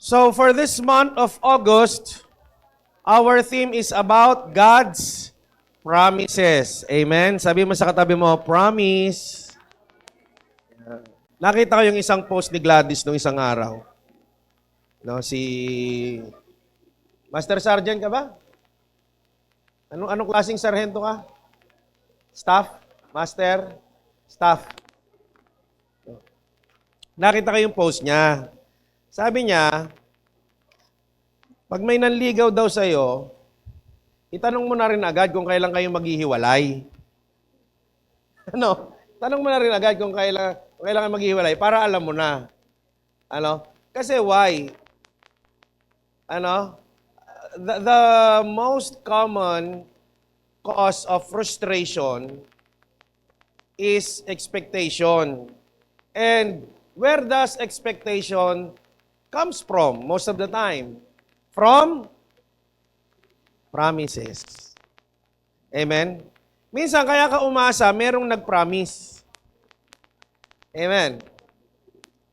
So for this month of August, our theme is about God's promises. Amen? Sabi mo sa katabi mo, promise. Nakita ko yung isang post ni Gladys nung isang araw. No, si Master Sergeant ka ba? Anong klaseng sarhento ka? Staff? Master? Staff? Nakita ko yung post niya. Sabi niya, pag may nanligaw daw sa'yo, itanong mo na rin agad kung kailan kayo maghihiwalay. Ano? Tanong mo na rin agad kung kailan kayo maghihiwalay para alam mo na. Ano? Kasi why? Ano? The most common cause of frustration is expectation. And where does expectation comes from most of the time? From promises. Amen? Minsan, kaya ka umasa, merong nag-promise. Amen?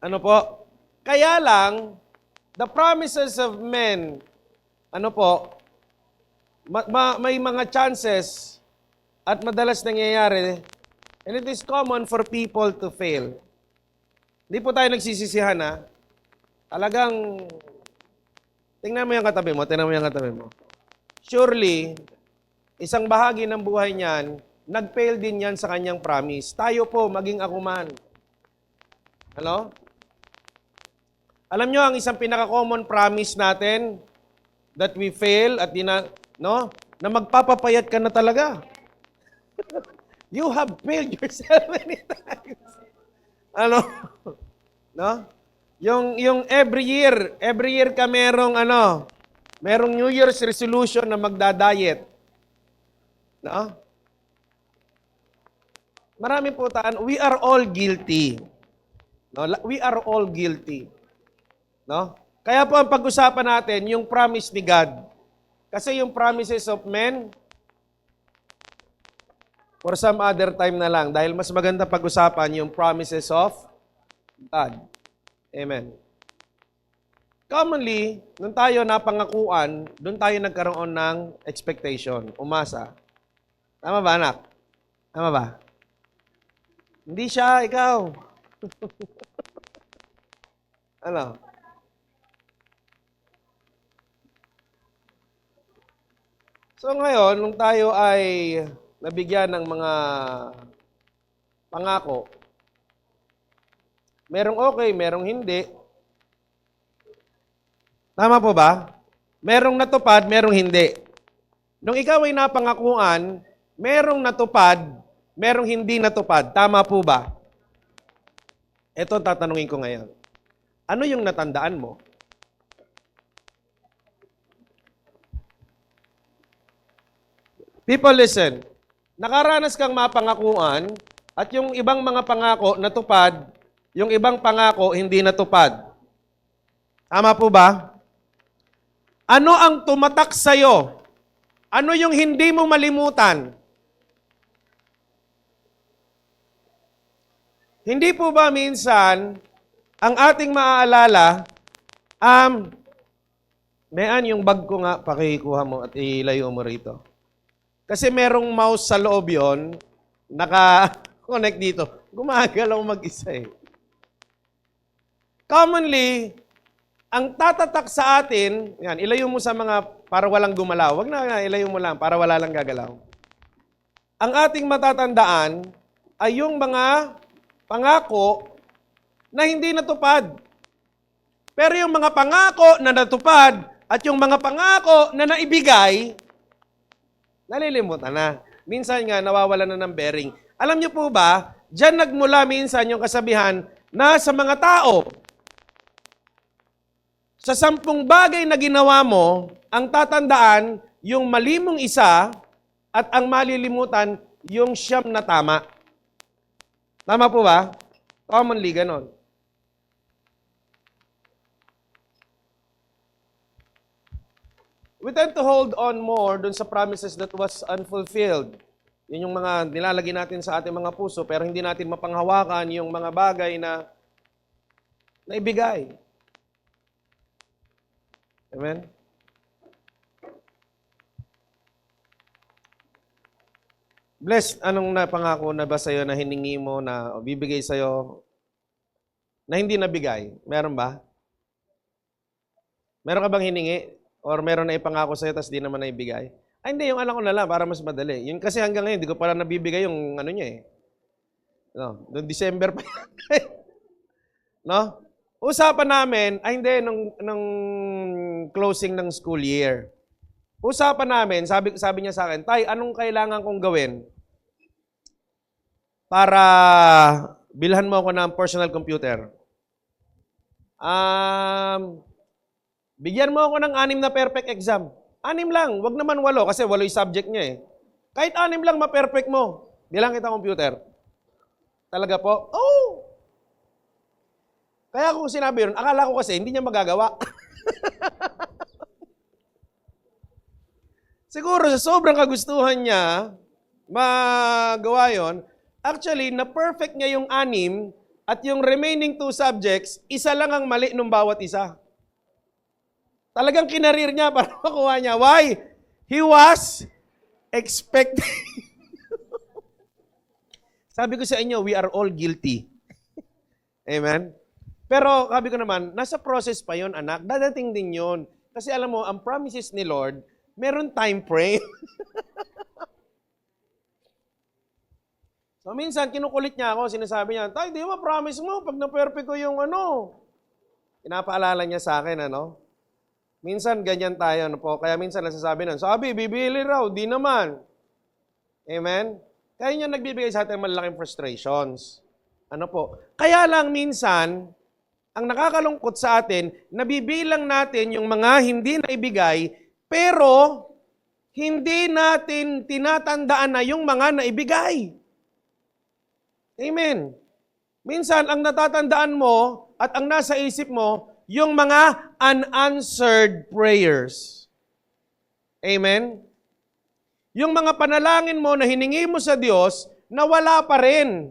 Ano po? Kaya lang, the promises of men, ano po, may mga chances at madalas nangyayari, and it is common for people to fail. Hindi po tayo nagsisisihan, ha? Talagang, tingnan mo yung katabi mo, Surely, isang bahagi ng buhay niyan, nag-fail din yan sa kanyang promise. Tayo po, maging ako man. Ano? Alam nyo, ang isang pinaka-common promise natin, that we fail at na magpapapayat ka na talaga. You have failed yourself many times. Ano? No? Yung every year ka merong New Year's resolution na magda-diet. No? Marami po we are all guilty. No? We are all guilty. No? Kaya po ang pag-usapan natin yung promise ni God. Kasi yung promises of men for some other time na lang dahil mas maganda pag-usapan yung promises of God. Amen. Commonly, nung tayo napangakuan, doon tayo nagkaroon ng expectation, umasa. Tama ba, anak? Tama ba? Hindi siya, ikaw. Ano? So ngayon, nung tayo ay nabigyan ng mga pangako, merong okay, merong hindi. Tama po ba? Merong natupad, merong hindi. Nung ikaw ay napangakuan, merong natupad, merong hindi natupad. Tama po ba? Ito tatanungin ko ngayon. Ano yung natandaan mo? People listen. Nakaranas kang mapangakuan at yung ibang mga pangako natupad, yung ibang pangako hindi natupad. Tama po ba? Ano ang tumatak sa'yo? Ano yung hindi mo malimutan? Hindi po ba minsan ang ating maaalala, mayan yung bag ko nga, pakikuha mo at ilayo mo rito. Kasi merong mouse sa loob yon, naka-connect dito. Gumagalaw mag-isa eh. Commonly, ang tatatak sa atin, yan, ilayo mo sa mga para walang gumalaw. Wag na, ilayo mo lang para wala lang gagalaw. Ang ating matatandaan ay yung mga pangako na hindi natupad. Pero yung mga pangako na natupad at yung mga pangako na naibigay, nalilimutan na. Minsan nga, nawawala na ng bearing. Alam niyo po ba, diyan nagmula minsan yung kasabihan na sa mga tao, sa 10 bagay na ginawa mo, ang tatandaan, yung mali mong isa at ang malilimutan, yung 9 na tama. Tama po ba? Commonly, ganon. We tend to hold on more dun sa promises that was unfulfilled. Yun yung mga nilalagay natin sa ating mga puso, pero hindi natin mapanghawakan yung mga bagay na naibigay. Amen? Blessed, anong napangako na ba sa'yo na hiningi mo na bibigay sa'yo na hindi nabigay? Meron ba? Meron ka bang hiningi? Or meron na ipangako sa'yo tapos di naman naibigay? Ay hindi, yung alam ko na lang para mas madali. Yun kasi hanggang ngayon, di ko pala nabibigay yung ano niya eh. No, noong December pa yan. No? Usapan namin, ay hindi, nung closing ng school year. Usapan namin, sabi niya sa akin, Tay, anong kailangan kong gawin para bilhan mo ako ng personal computer? Bigyan mo ako ng 6 na perfect exam. 6 lang, wag naman 8 kasi 8 yung subject niya eh. Kahit 6 lang ma-perfect mo, bilang kita computer. Talaga po? Oh! Kaya kung sinabi yun, akala ko kasi hindi niya magagawa. Siguro sa sobrang kagustuhan niya, magawa yon. Actually, na-perfect niya yung 6 at yung remaining 2 subjects, isa lang ang mali nung bawat isa. Talagang kinarir niya para makuha niya. Why? He was expecting. Sabi ko sa inyo, we are all guilty. Amen? Pero sabi ko naman, nasa process pa yon anak. Dadating din yon. Kasi alam mo, ang promises ni Lord, meron time frame. So minsan, kinukulit niya ako, sinasabi niya, Tay, di ba promise mo, pag na-perfect ko yung ano. Pinapaalala niya sa akin, ano. Minsan, ganyan tayo, ano po. Kaya minsan, nasasabi na, sabi, bibili raw, di naman. Amen? Kaya niya nagbibigay sa atin malaking frustrations. Ano po. Kaya lang minsan, ang nakakalungkot sa atin, nabibilang natin yung mga hindi naibigay, pero hindi natin tinatandaan na yung mga naibigay. Amen. Minsan, ang natatandaan mo at ang nasa isip mo, yung mga unanswered prayers. Amen. Yung mga panalangin mo na hiningi mo sa Diyos, na wala pa rin.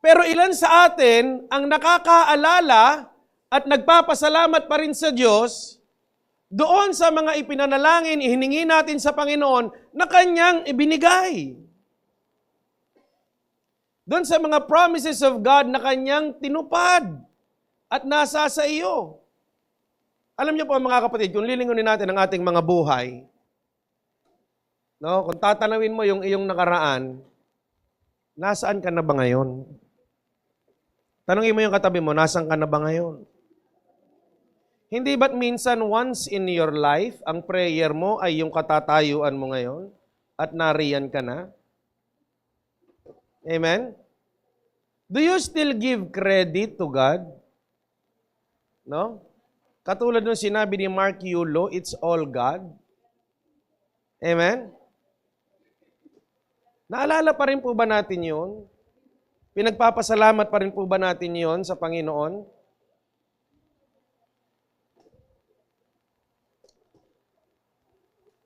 Pero ilan sa atin ang nakakaalala at nagpapasalamat pa rin sa Diyos doon sa mga ipinanalangin, ihiningi natin sa Panginoon na Kanyang ibinigay. Doon sa mga promises of God na Kanyang tinupad at nasa sa iyo. Alam niyo po mga kapatid, kung lilingunin natin ang ating mga buhay, no, kung tatanawin mo yung iyong nakaraan, nasaan ka na ba ngayon? Tanungin mo yung katabi mo, nasaan ka na ba ngayon? Hindi ba't minsan once in your life, ang prayer mo ay yung katatayuan mo ngayon at nariyan ka na? Amen? Do you still give credit to God? No? Katulad nung sinabi ni Mark Yulo, it's all God. Amen? Naalala pa rin po ba natin yun? Pinagpapasalamat pa rin po ba natin yon sa Panginoon?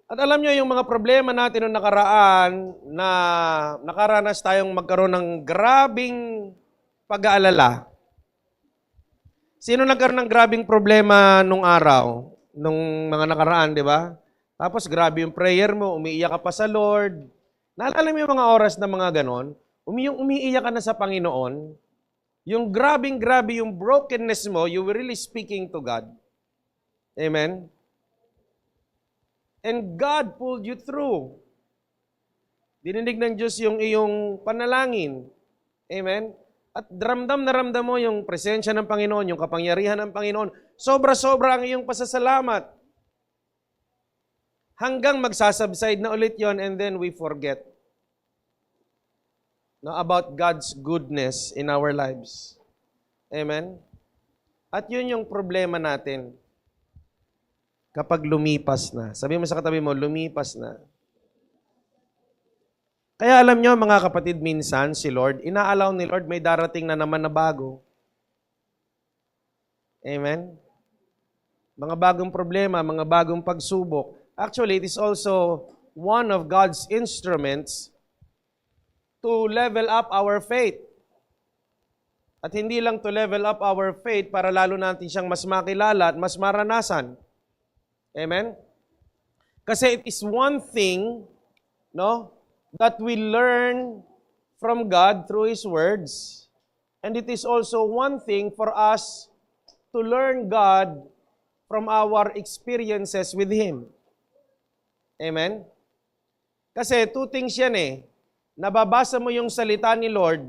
At alam nyo, yung mga problema natin noong nakaraan na nakaranas tayong magkaroon ng grabing pag-aalala. Sino nagkaroon ng grabing problema nung araw? Nung mga nakaraan, di ba? Tapos grabe yung prayer mo, umiiyak ka pa sa Lord. Naalala mo yung mga oras na mga ganon? Umiiyak ka na sa Panginoon. Yung grabe yung brokenness mo, you were really speaking to God. Amen? And God pulled you through. Dininig ng Diyos yung iyong panalangin. Amen? At ramdam na ramdam mo yung presensya ng Panginoon, yung kapangyarihan ng Panginoon. Sobra-sobra ang iyong pasasalamat. Hanggang magsasubside na ulit yon and then we forget about God's goodness in our lives. Amen? At yun yung problema natin. Kapag lumipas na. Sabi mo sa katabi mo, lumipas na. Kaya alam nyo, mga kapatid, minsan si Lord, inaalaw ni Lord, may darating na naman na bago. Amen? Mga bagong problema, mga bagong pagsubok. Actually, it is also one of God's instruments to level up our faith. At hindi lang to level up our faith para lalo natin siyang mas makilala at mas maranasan. Amen? Kasi it is one thing, no, that we learn from God through His words. And it is also one thing for us to learn God from our experiences with Him. Amen? Kasi two things yan eh. Nababasa mo yung salita ni Lord.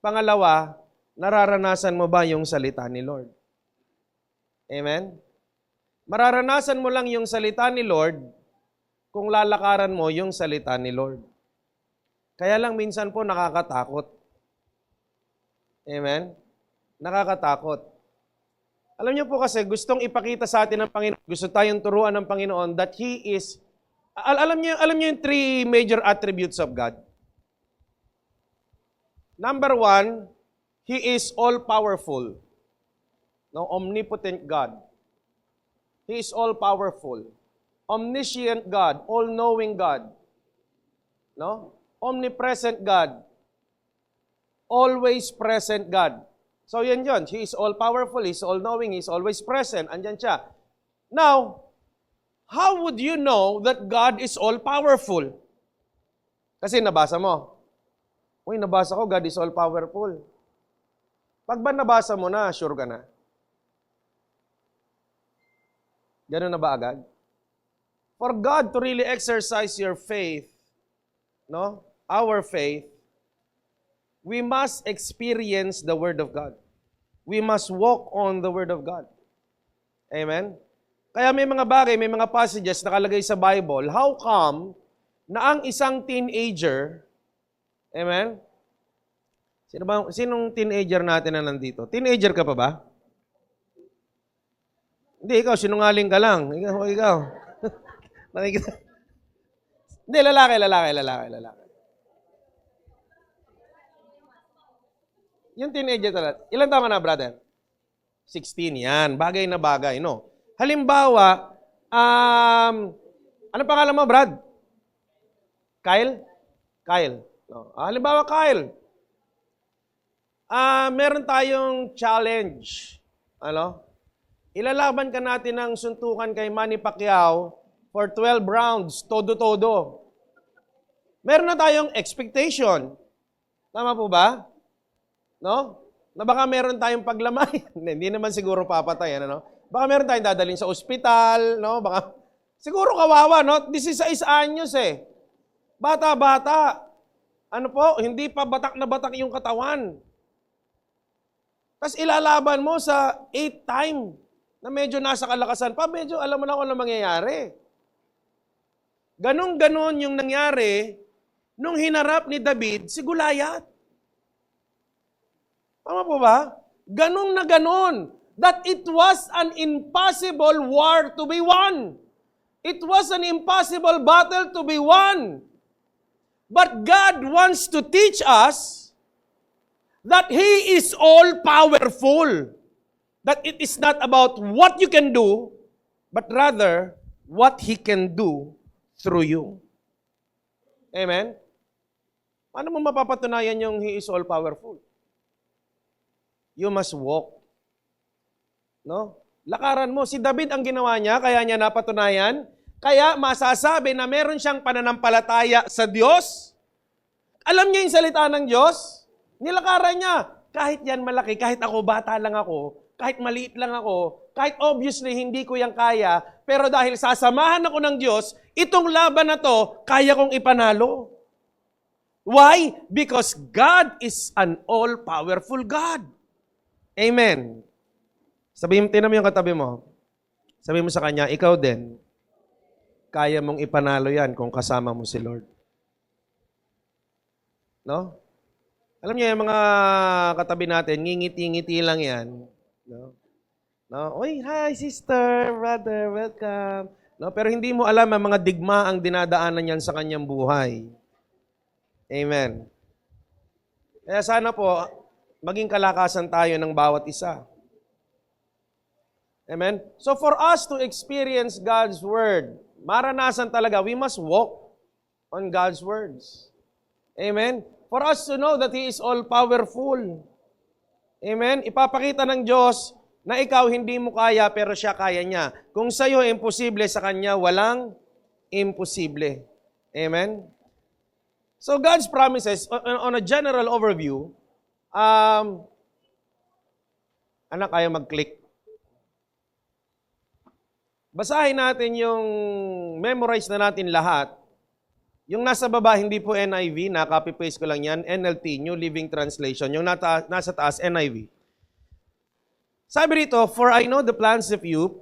Pangalawa, nararanasan mo ba yung salita ni Lord? Amen? Mararanasan mo lang yung salita ni Lord kung lalakaran mo yung salita ni Lord. Kaya lang minsan po nakakatakot. Amen? Nakakatakot. Alam niyo po kasi gustong ipakita sa atin ng Panginoon, gusto tayong turuan ng Panginoon that He is, alam niyo yung three major attributes of God. Number one, He is all-powerful. No, omnipotent God. He is all-powerful. Omniscient God, all-knowing God. No? Omnipresent God. Always present God. So yan yun. He is all-powerful, He is all-knowing, He is always present. Andyan siya. Now, how would you know that God is all-powerful? Kasi nabasa mo. Uy, nabasa ko, God is all-powerful. Pag ba nabasa mo na, sure ka na? Ganun na ba agad? For God to really exercise your faith, no? Our faith, we must experience the Word of God. We must walk on the Word of God. Amen? Kaya may mga bagay, may mga passages nakalagay sa Bible. How come na ang isang teenager, amen? Sinong teenager natin na nandito? Teenager ka pa ba? Hindi, ikaw, sinungaling ka lang. Ikaw. Nakikita. Hindi, lalaki. Yung teenager talaga. Ilan tama na, brother? 16, yan. Bagay na bagay, no? Halimbawa, ano pangalan mo, Brad? Kyle? Kyle. No. Halimbawa, Kyle. Meron tayong challenge. Ano? Ilalaban ka natin ng suntukan kay Manny Pacquiao for 12 rounds, todo-todo. Meron na tayong expectation. Tama po ba? No? Na baka meron tayong paglamay. Hindi naman siguro papatayan, ano? Baka meron tayong dadalhin sa ospital, no? Baka siguro kawawa, no? 16 anyos eh. Bata-bata. Ano po? Hindi pa batak na batak yung katawan. Tapos ilalaban mo sa 8 time na medyo nasa kalakasan pa, medyo alam mo na kung ano mangyayari. Ganon-ganon yung nangyari nung hinarap ni David si Goliath. Tama po ba? Ganon na ganon. That it was an impossible war to be won. It was an impossible battle to be won. But God wants to teach us that He is all-powerful. That it is not about what you can do, but rather what He can do through you. Amen? Paano mo mapapatunayan yung He is all-powerful? You must walk. No? Lakaran mo. Si David ang ginawa niya, kaya niya napatunayan. Kaya masasabi na meron siyang pananampalataya sa Diyos. Alam niya yung salita ng Diyos. Nilakaran niya. Kahit yan malaki, kahit ako bata lang ako, kahit maliit lang ako, kahit obviously hindi ko yan kaya, pero dahil sasamahan ako ng Diyos, itong laban na to, kaya kong ipanalo. Why? Because God is an all-powerful God. Amen. Tinan mo yung katabi mo. Sabihin mo sa kanya, ikaw din, kaya mong ipanalo yan kung kasama mo si Lord. No? Alam niyo, yung mga katabi natin, ngingiti-ngiti lang yan. No? No? Uy, hi sister, brother, welcome. No? Pero hindi mo alam ang mga digma ang dinadaanan niyan sa kanyang buhay. Amen. Kaya sana po, maging kalakasan tayo ng bawat isa. Amen? So for us to experience God's Word, maranasan talaga, we must walk on God's words. Amen? For us to know that He is all-powerful. Amen? Ipapakita ng Diyos na ikaw hindi mo kaya pero siya kaya niya. Kung sa'yo imposible, sa Kanya walang imposible. Amen? So God's promises, on a general overview, anak, kaya mag-click. Basahin natin yung memorize na natin lahat. Yung nasa baba, hindi po NIV, na-copy-paste ko lang yan, NLT, New Living Translation. Yung nasa taas, NIV. Sabi rito, for I know the plans of you,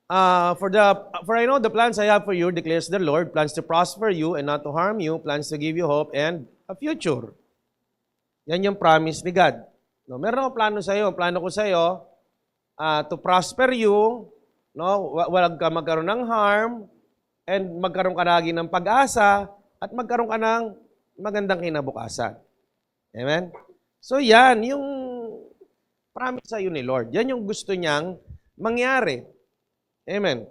for I know the plans I have for you, declares the Lord, plans to prosper you and not to harm you, plans to give you hope and a future. Yan yung promise ni God. No, meron akong plano sa iyo. Plano ko sa iyo to prosper you, no, walang ka magkaroon ng harm, and magkaroon ka lagi ng pag-asa, at magkaroon ka ng magandang kinabukasan. Amen? So yan, yung promise sa iyo ni Lord. Yan yung gusto niyang mangyari. Amen.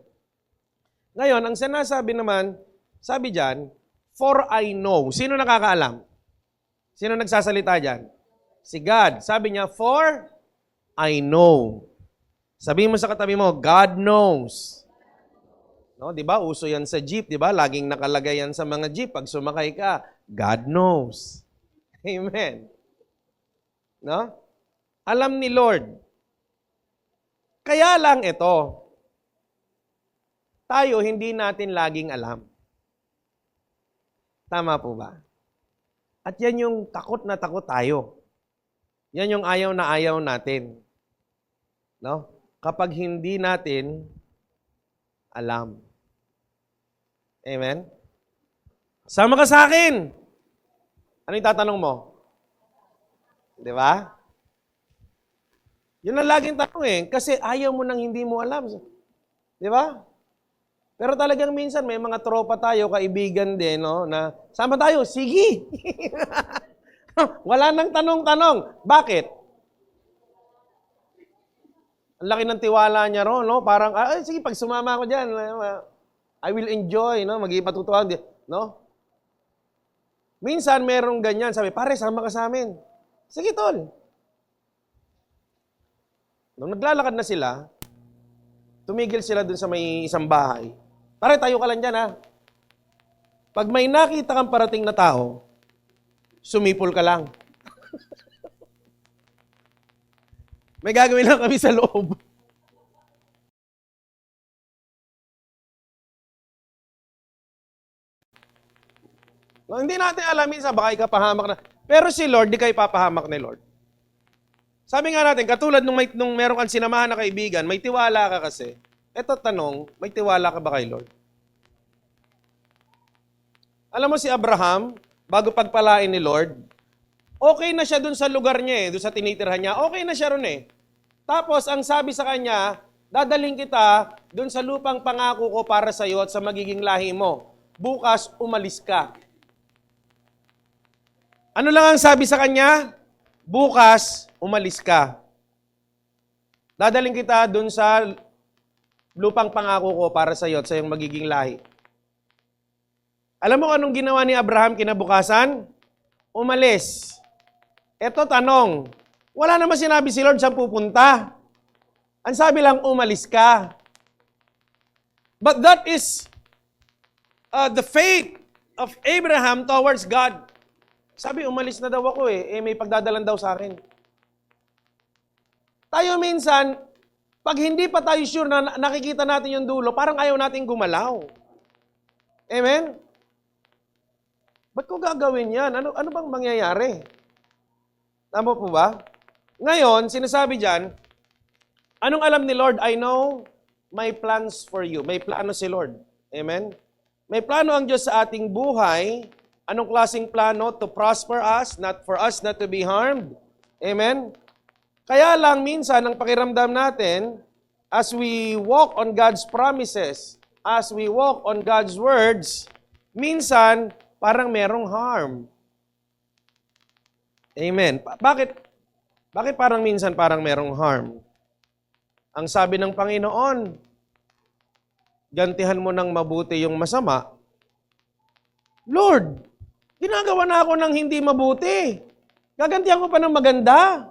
Ngayon, ang sinasabi naman, sabi dyan, for I know. Sino nakakaalam? Sino nagsasalita dyan? Si God. Sabi niya, for I know. Sabihin mo sa katabi mo, God knows. No, 'di ba? Uso 'yan sa jeep, 'di ba? Laging nakalagay yan sa mga jeep pag sumakay ka. God knows. Amen. No? Alam ni Lord. Kaya lang ito. Tayo hindi natin laging alam. Tama po ba? At yan yung takot na takot tayo. Yan yung ayaw na ayaw natin. No? Kapag hindi natin alam. Amen? Sama ka sa akin. Ano yung tatanong mo? Di ba? Yun ang laging tanong eh. Kasi ayaw mo nang hindi mo alam. Di ba? Pero talagang minsan may mga tropa tayo, kaibigan din, no, na sama tayo, sige. Wala nang tanong-tanong. Bakit? Ang laki ng tiwala niya ron, no? Parang, sige, pag sumama ako dyan, I will enjoy, no? Mag-ipatutuhan, no? Minsan, merong ganyan. Sabi, pare, sama ka sa amin. Sige, tol. Nung naglalakad na sila, tumigil sila dun sa may isang bahay. Pare, tayo ka lang dyan, ha? Pag may nakita kang parating na tao, sumipol ka lang. May gagawin lang kami sa loob. No, hindi natin alam minsan, baka ikapahamak na. Pero si Lord, di kayo papahamak ni Lord. Sabi nga natin, katulad nung meron kang sinamahan na kaibigan, may tiwala ka kasi. Eto tanong, may tiwala ka ba kay Lord? Alam mo si Abraham, bago pagpalain ni Lord, okay na siya dun sa lugar niya dun sa tinitirhan niya, okay na siya ron eh. Tapos, ang sabi sa kanya, dadaling kita dun sa lupang pangako ko para sa iyo at sa magiging lahi mo. Bukas, umalis ka. Ano lang ang sabi sa kanya? Bukas, umalis ka. Dadaling kita dun sa lupang pangako ko para sa iyo at sa iyong magiging lahi. Alam mo anong ginawa ni Abraham kinabukasan? Umalis. Eto tanong, wala naman sinabi si Lord saan pupunta. Ang sabi lang, umalis ka. But that is the faith of Abraham towards God. Sabi, umalis na daw ako may pagdadalan daw sa akin. Tayo minsan, pag hindi pa tayo sure na nakikita natin yung dulo, parang ayaw natin gumalaw. Amen? Ba't ko gagawin yan? Ano bang mangyayari? Tama po ba? Ngayon, sinasabi dyan, anong alam ni Lord? I know my plans for you. May plano si Lord. Amen? May plano ang Diyos sa ating buhay. Anong klaseng plano? To prosper us, not for us not to be harmed. Amen? Kaya lang minsan, ang pakiramdam natin, as we walk on God's promises, as we walk on God's words, minsan, parang merong harm. Amen. Bakit parang minsan parang merong harm? Ang sabi ng Panginoon, gantihan mo ng mabuti yung masama. Lord, ginagawa na ako ng hindi mabuti. Gagantihan ko pa ng maganda.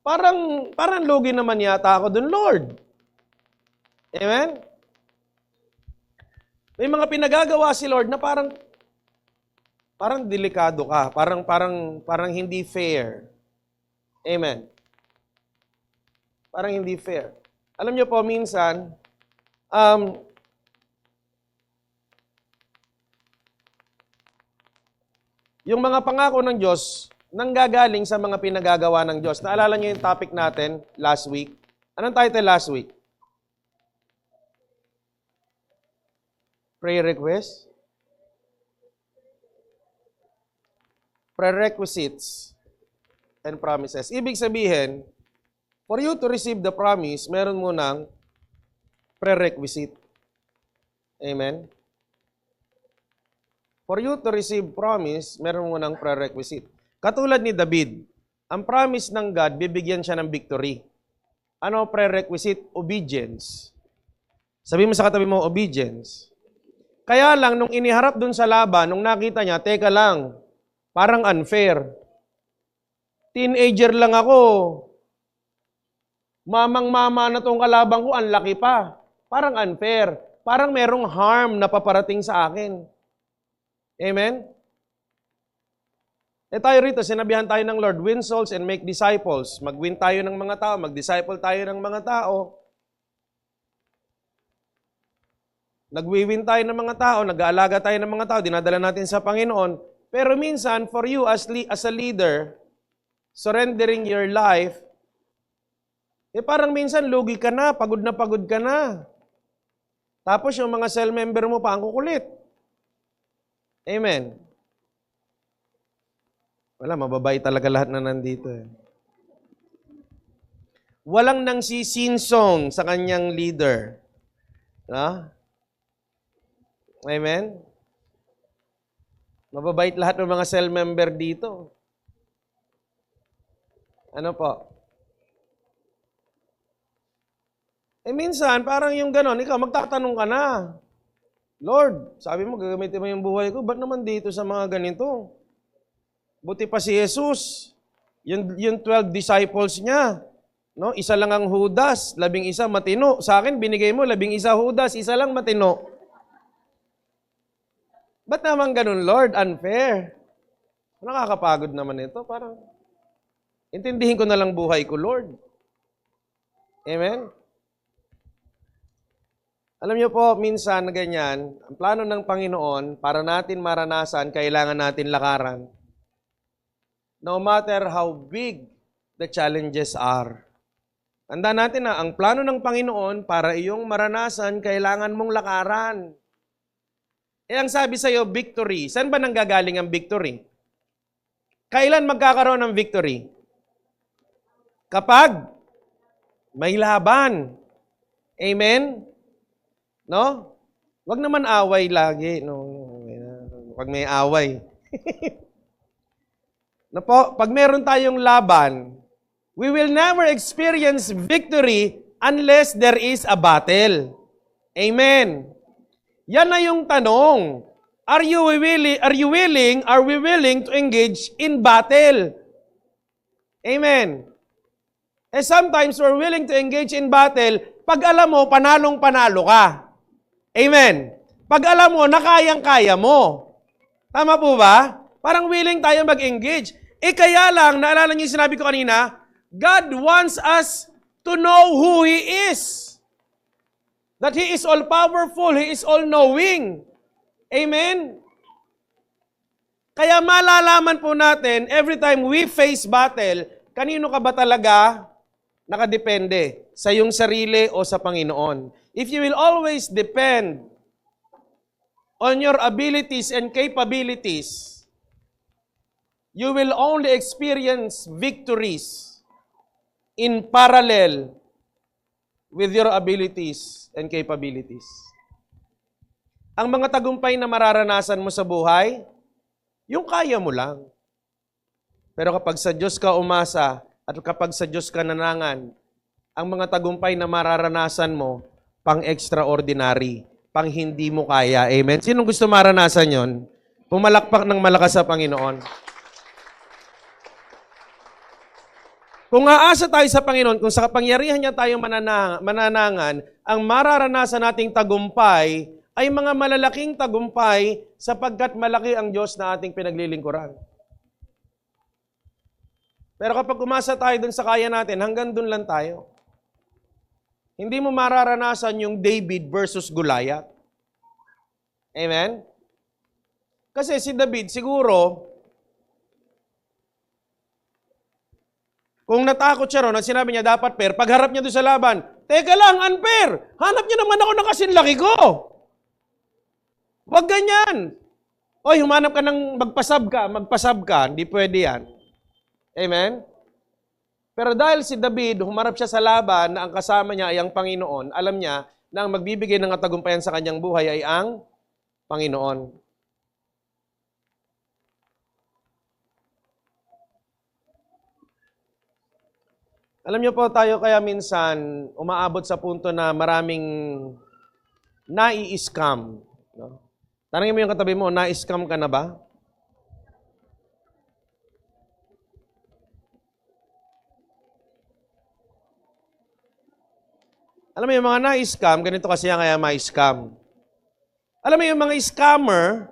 parang lugi naman yata ako dun, Lord. Amen? May mga pinagagawa si Lord na parang delikado ka, parang hindi fair. Amen. Parang hindi fair. Alam niyo po, minsan, yung mga pangako ng Diyos, nanggagaling sa mga pinagagawa ng Diyos. Naalala niyo yung topic natin last week? Anong title last week? Prayer request? Prerequisites and promises. Ibig sabihin, for you to receive the promise, meron mo ng prerequisite. Amen? For you to receive promise, meron mo ng prerequisite. Katulad ni David, ang promise ng God, bibigyan siya ng victory. Ano prerequisite? Obedience. Sabi mo sa katabi mo, obedience. Kaya lang, nung iniharap dun sa laban, nung nakita niya, teka lang, parang unfair. Teenager lang ako. Mamang-mama na tong kalaban ko, ang laki pa. Parang unfair. Parang merong harm na paparating sa akin. Amen? Tayo rito, sinabihan tayo ng Lord, win souls and make disciples. Mag-win tayo ng mga tao, mag-disciple tayo ng mga tao. Nag-win tayo ng mga tao, nag-aalaga tayo ng mga tao, dinadala natin sa Panginoon. Pero minsan, for you as a leader, surrendering your life, parang minsan lugi ka na pagod ka na. Tapos yung mga cell member mo pa ang kukulit. Amen. Wala, mababait talaga lahat na nandito. Walang nang sisinsong sa kanyang leader. No? Amen? Mababait lahat ng mga cell member dito. Ano po? Minsan, parang yung ganon, ikaw magtatanong ka na. Lord, sabi mo, gagamitin mo yung buhay ko, ba't naman dito sa mga ganito? Buti pa si Jesus, yung 12 disciples niya, no? Isa lang ang Judas, 11 matino. Sa akin, binigay mo, 11 Judas, isa lang matino. Ba't naman ganun, Lord? Unfair. Nakakapagod naman ito. Parang, intindihin ko na lang buhay ko, Lord. Amen? Alam niyo po, minsan na ganyan, ang plano ng Panginoon, para natin maranasan, kailangan natin lakaran. No matter how big the challenges are. Tandaan natin na ang plano ng Panginoon, para iyong maranasan, kailangan mong lakaran. Ang sabi sa iyo, victory. Saan ba nanggagaling ang victory? Kailan magkakaroon ng victory? Kapag may laban. Amen? No? Wag naman away lagi. No, pag may away. No po, pag meron tayong laban, we will never experience victory unless there is a battle. Amen. Yan na yung tanong. Are we willing to engage in battle? Amen. Sometimes we're willing to engage in battle pag alam mo, panalong-panalo ka. Amen. Pag alam mo, nakayang-kaya mo. Tama po ba? Parang willing tayo mag-engage. Kaya lang, naalala niyo yung sinabi ko kanina, God wants us to know who He is. That He is all-powerful, He is all-knowing. Amen? Kaya malalaman po natin, every time we face battle, kanino ka ba talaga nakadepende? Sa iyong sarili o sa Panginoon? If you will always depend on your abilities and capabilities, you will only experience victories in parallel with your abilities and capabilities. Ang mga tagumpay na mararanasan mo sa buhay, yung kaya mo lang. Pero kapag sa Diyos ka umasa at kapag sa Diyos ka nanangan, ang mga tagumpay na mararanasan mo, pang-extraordinary, pang hindi mo kaya. Amen? Sinong gusto maranasan yon? Pumalakpak ng malakas sa Panginoon. Kung aasa tayo sa Panginoon, kung sa kapangyarihan niya tayo mananangan, ang mararanasan nating tagumpay ay mga malalaking tagumpay sapagkat malaki ang Diyos na ating pinaglilingkuran. Pero kapag umasa tayo dun sa kaya natin, hanggang dun lang tayo. Hindi mo mararanasan yung David versus Goliath. Amen? Kasi si David siguro, kung natakot siya ron at sinabi niya dapat fair, pagharap niya doon sa laban, teka lang, unfair! Hanap niya naman ako ng kasinlaki ko! Huwag ganyan! Oy, humanap ka ng magpasab ka, hindi pwede yan. Amen? Pero dahil si David, humarap siya sa laban na ang kasama niya ay ang Panginoon, alam niya na ang magbibigay ng katagumpayan sa kanyang buhay ay ang Panginoon. Alam niyo po, tayo kaya minsan umaabot sa punto na maraming nai-scam. No? Tanungin mo yung katabi mo, na-scam ka na ba? Alam mo yung mga na-scam, ganito kasi yan kaya ma-scam. Alam mo yung mga scammer,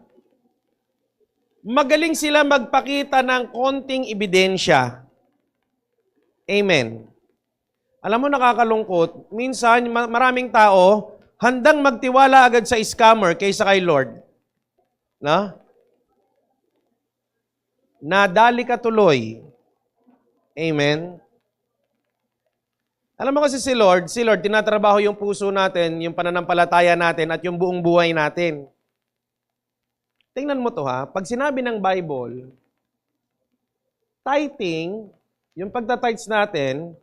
magaling sila magpakita ng konting ebidensya. Amen. Alam mo, nakakalungkot, minsan maraming tao handang magtiwala agad sa scammer kaysa kay Lord. No? Nadali ka tuloy. Amen. Alam mo kasi si Lord, tinatrabaho yung puso natin, yung pananampalataya natin, at yung buong buhay natin. Tingnan mo to ha, pag sinabi ng Bible, tithing, yung pagtatites natin,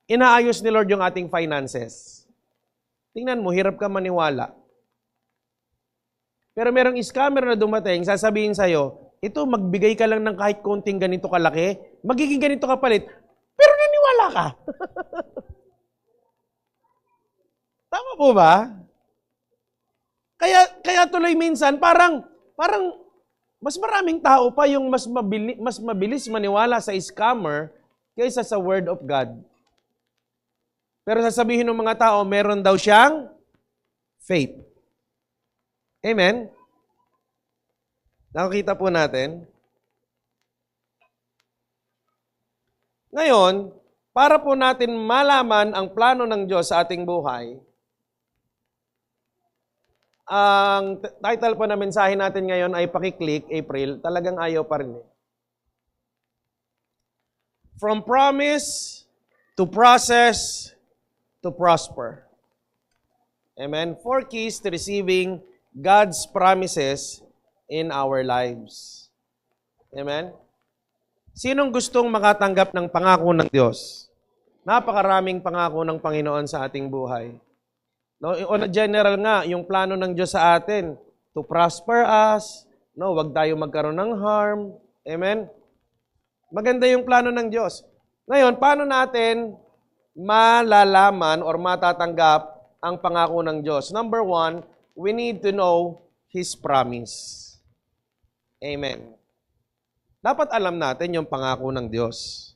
inaayos ni Lord yung ating finances. Tingnan mo, hirap ka maniwala. Pero merong scammer na dumating, sasabihin sa'yo, ito, magbigay ka lang ng kahit konting ganito kalaki, magiging ganito kapalit, pero naniwala ka. Tama po ba? Kaya tuloy minsan, parang mas maraming tao pa yung mas mabilis maniwala sa scammer kaysa sa Word of God. Pero sasabihin ng mga tao, meron daw siyang faith. Amen? Nakakita po natin. Ngayon, para po natin malaman ang plano ng Diyos sa ating buhay, ang title po na mensahe natin ngayon ay pakiclick, April, talagang ayaw pa rin. From promise to process to prosper. Amen? 4 keys to receiving God's promises in our lives. Amen? Sinong gustong makatanggap ng pangako ng Diyos? Napakaraming pangako ng Panginoon sa ating buhay. No, on a general nga, yung plano ng Diyos sa atin, to prosper us, no, wag tayo magkaroon ng harm. Amen? Maganda yung plano ng Diyos. Ngayon, paano natin malalaman or matatanggap ang pangako ng Diyos? Number 1, we need to know His promise. Amen. Dapat alam natin yung pangako ng Diyos.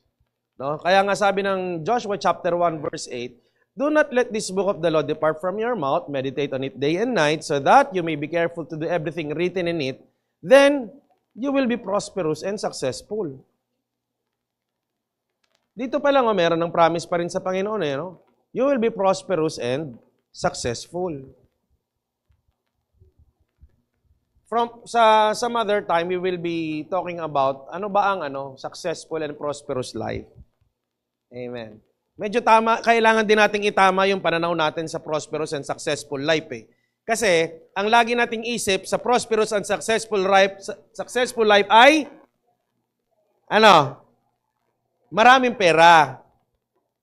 No? Kaya nga sabi ng Joshua chapter 1 verse 8, do not let this book of the law depart from your mouth. Meditate on it day and night so that you may be careful to do everything written in it. Then, you will be prosperous and successful. Dito pa lang, meron ng promise pa rin sa Panginoon. No? You will be prosperous and successful. Sa some other time, we will be talking about ano ba ang successful and prosperous life. Amen. Medyo kailangan din nating itama yung pananaw natin sa prosperous and successful life eh. Kasi, ang lagi nating isip sa prosperous and successful life ay, maraming pera.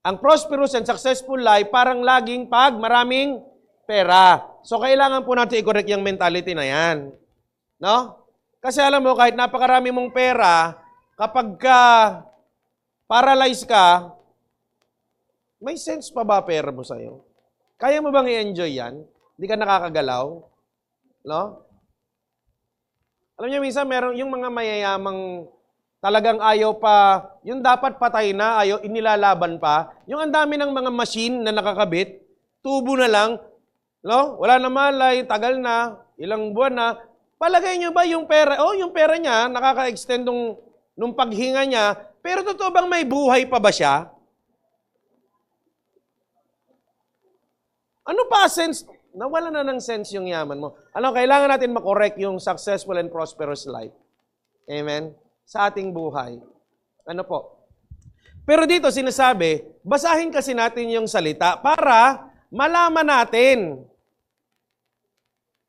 Ang prosperous and successful life, parang laging maraming pera. So, kailangan po natin i-correct yung mentality na yan. No? Kasi alam mo, kahit napakarami mong pera, kapag paralyzed ka, may sense pa ba pera mo sa'yo? Kaya mo bang i-enjoy yan? Hindi ka nakakagalaw? No? Alam niyo, minsan meron yung mga mayayamang talagang ayaw pa, yung dapat patay na, ayaw, inilalaban pa. Yung ang dami ng mga machine na nakakabit, tubo na lang, no? Wala na malay, tagal na, ilang buwan na. Palagay nyo ba yung pera, yung pera niya, nakaka-extend nung paghinga niya, pero totoo bang may buhay pa ba siya? Ano pa sense? Nawala na ng sense yung yaman mo. Kailangan natin makorek yung successful and prosperous life. Amen? Sa ating buhay. Ano po? Pero dito sinasabi, basahin kasi natin yung salita para malaman natin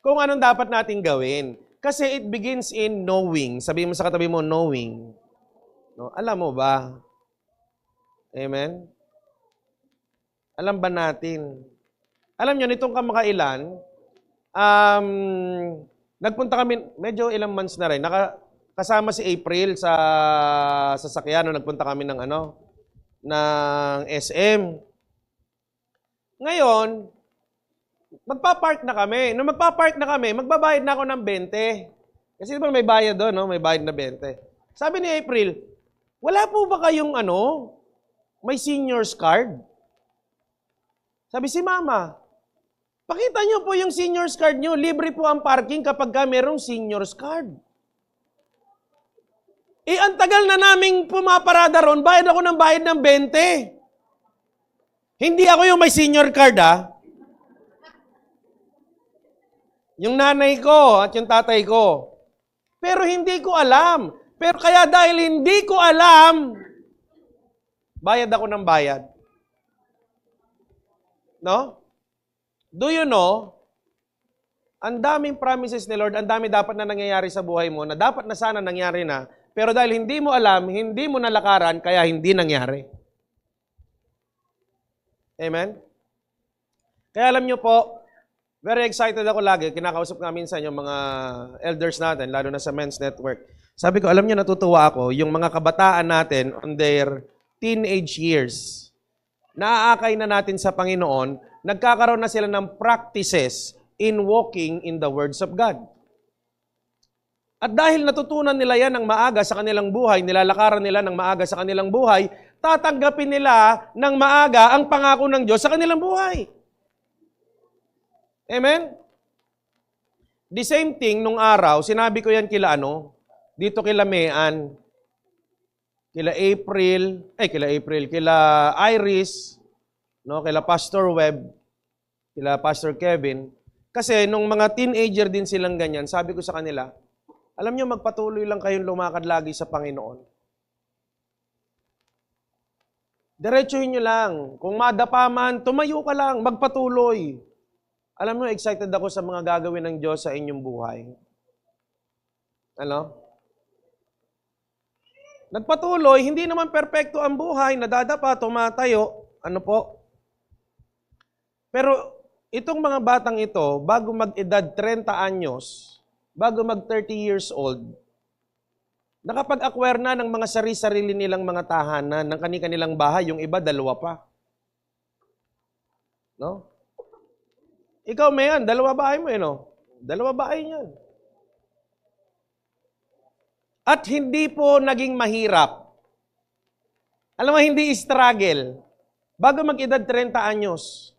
kung anong dapat natin gawin. Kasi it begins in knowing. Sabihin mo sa katabi mo, knowing. No? Alam mo ba? Amen? Alam ba natin? Alam nyo, nitong kamakailan, nagpunta kami, medyo ilang months na rin, kasama si April sa sasakyan, nagpunta kami ng SM. Ngayon, magpa-park na kami. Nung magpa-park na kami, magbabayad na ako ng 20. Kasi diba may bayad doon, no? May bayad na 20. Sabi ni April, wala po ba kayong may senior's card? Sabi si Mama, pakita nyo po yung senior's card nyo. Libre po ang parking kapag merong senior's card. Ang tagal na naming pumaparada ron, bayad ako ng bayad ng 20. Hindi ako yung may senior card, Yung nanay ko at yung tatay ko. Pero hindi ko alam. Pero kaya dahil hindi ko alam, bayad ako ng bayad. No? Do you know, ang daming promises ni Lord, ang dami dapat na nangyayari sa buhay mo, na dapat na sana nangyari na, pero dahil hindi mo alam, hindi mo nalakaran, kaya hindi nangyari. Amen? Kaya alam nyo po, very excited ako lagi, kinakausap namin sa inyo mga elders natin, lalo na sa Men's Network. Sabi ko, alam nyo, natutuwa ako, yung mga kabataan natin on their teenage years, naaakay na natin sa Panginoon, nagkakaroon na sila ng practices in walking in the words of God. At dahil natutunan nila yan ng maaga sa kanilang buhay, nilalakaran nila ng maaga sa kanilang buhay, tatanggapin nila ng maaga ang pangako ng Diyos sa kanilang buhay. Amen? The same thing, nung araw, sinabi ko yan dito kila Mean, kila Iris, no, kila Pastor Webb, kila Pastor Kevin. Kasi nung mga teenager din silang ganyan, sabi ko sa kanila, alam nyo, magpatuloy lang kayong lumakad lagi sa Panginoon. Diretsuhin nyo lang. Kung madapa man, tumayo ka lang, magpatuloy. Alam mo, excited ako sa mga gagawin ng Diyos sa inyong buhay. Nagpatuloy, hindi naman perpekto ang buhay, nadadapa, tumatayo, Pero itong mga batang ito, bago mag-edad 30 anyos, bago mag 30 years old, nakapag-acquire na ng mga sarili-sarili nilang mga tahanan, ng kani-kanilang bahay, yung iba 2 pa. No? Ikaw, Mayan, 2 bahay mo, 2 bahay niyan. At hindi po naging mahirap. Alam mo, hindi struggle. Bago mag-edad 30 anyos.